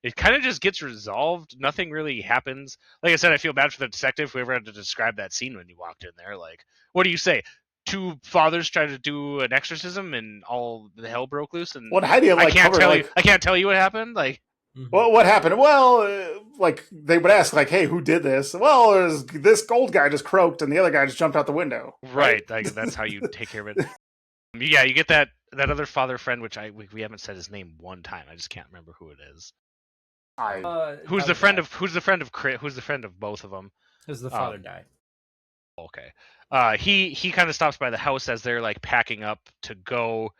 it kind of just gets resolved. Nothing really happens. Like I said, I feel bad for the detective, whoever had to describe that scene when you walked in there. Like, what do you say? Two fathers tried to do an exorcism, and all the hell broke loose. And how do you I can't tell you. I can't tell you what happened. Like. Well, what happened? Well, like they would ask, like, "Hey, who did this?" Well, there's this old guy just croaked, and the other guy just jumped out the window. Right, like that's how you take care of it. Yeah, you get that other father friend, which we haven't said his name one time. I just can't remember who it is. Who's the friend of Chris? Who's the friend of both of them? Because the father died. Okay. He kind of stops by the house as they're like packing up to go.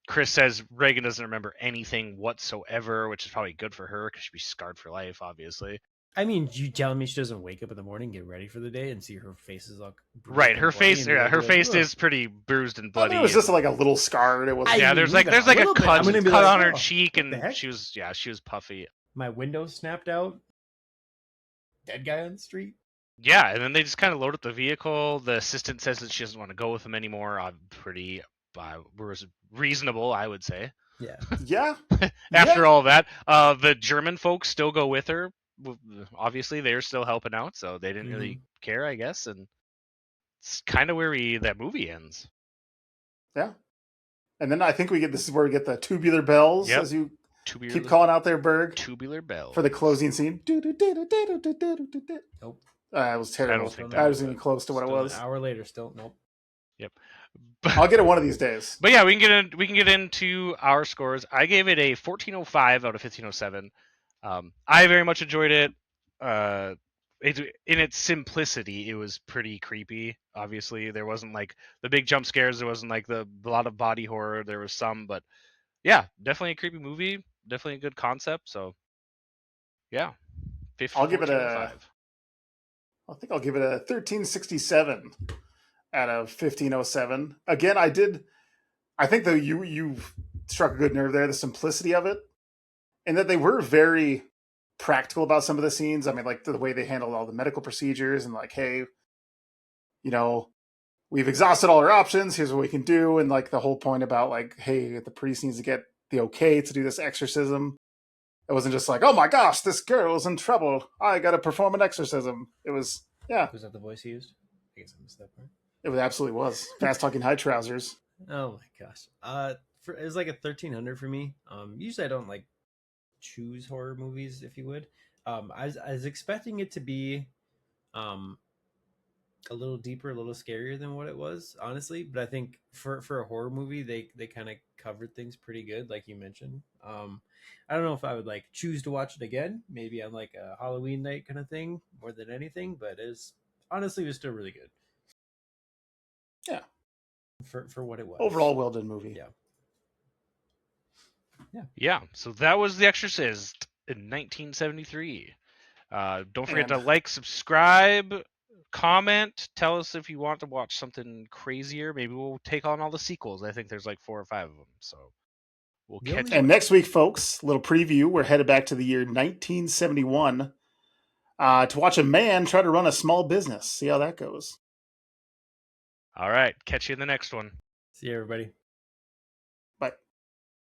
Chris says Reagan doesn't remember anything whatsoever, which is probably good for her because she'd be scarred for life, obviously. I mean, you telling me she doesn't wake up in the morning, get ready for the day, and see her face is all right? Her face, her face is pretty bruised and bloody. It was just like a little scarred. It was. Yeah, there's like a cut on her cheek, and she was puffy. My window snapped out. Dead guy on the street. Yeah, and then they just kind of load up the vehicle. The assistant says that she doesn't want to go with him anymore. Pretty reasonable, I would say. Yeah. After all that, the German folks still go with her. Obviously, they're still helping out, so they didn't really care, I guess. And it's kind of where that movie ends. Yeah. And then I think this is where we get the tubular bells, as you keep calling out there, Berg. Tubular bells. For the closing scene. Nope. It was terrible. I was even close to what it was. An hour later, still nope. Yep. I'll get it one of these days. But yeah, we can get into our scores. I gave it a 1405 out of 1507. I very much enjoyed it. In its simplicity, it was pretty creepy. Obviously, there wasn't like the big jump scares. There wasn't like a lot of body horror. There was some, but yeah, definitely a creepy movie. Definitely a good concept. So yeah, I'll give it I think I'll give it a 1367 out of 1507. Again, I think though you struck a good nerve there, the simplicity of it, and that they were very practical about some of the scenes. I mean, like the way they handled all the medical procedures and like, hey, we've exhausted all our options. Here's what we can do. And like the whole point about like, hey, the priest needs to get the okay to do this exorcism. It wasn't just like, oh my gosh, this girl is in trouble. I got to perform an exorcism. It was, yeah. Was that the voice he used? I guess I missed that part. It absolutely was. Fast talking high trousers. Oh my gosh. It was like a 1300 for me. Usually I don't like choose horror movies, if you would. I was expecting it to be a little deeper, a little scarier than what it was, honestly. But I think for a horror movie, they kind of covered things pretty good, like you mentioned. I don't know if I would like choose to watch it again, maybe on like a Halloween night kind of thing more than anything, but it was still really good. Yeah. For what it was. Overall well done movie. Yeah. So that was The Exorcist in 1973. Don't forget to like, subscribe, comment, tell us if you want to watch something crazier. Maybe we'll take on all the sequels. I think there's like 4 or 5 of them. So we'll catch you. And next week, folks, little preview. We're headed back to the year 1971 to watch a man try to run a small business. See how that goes. All right. Catch you in the next one. See you, everybody.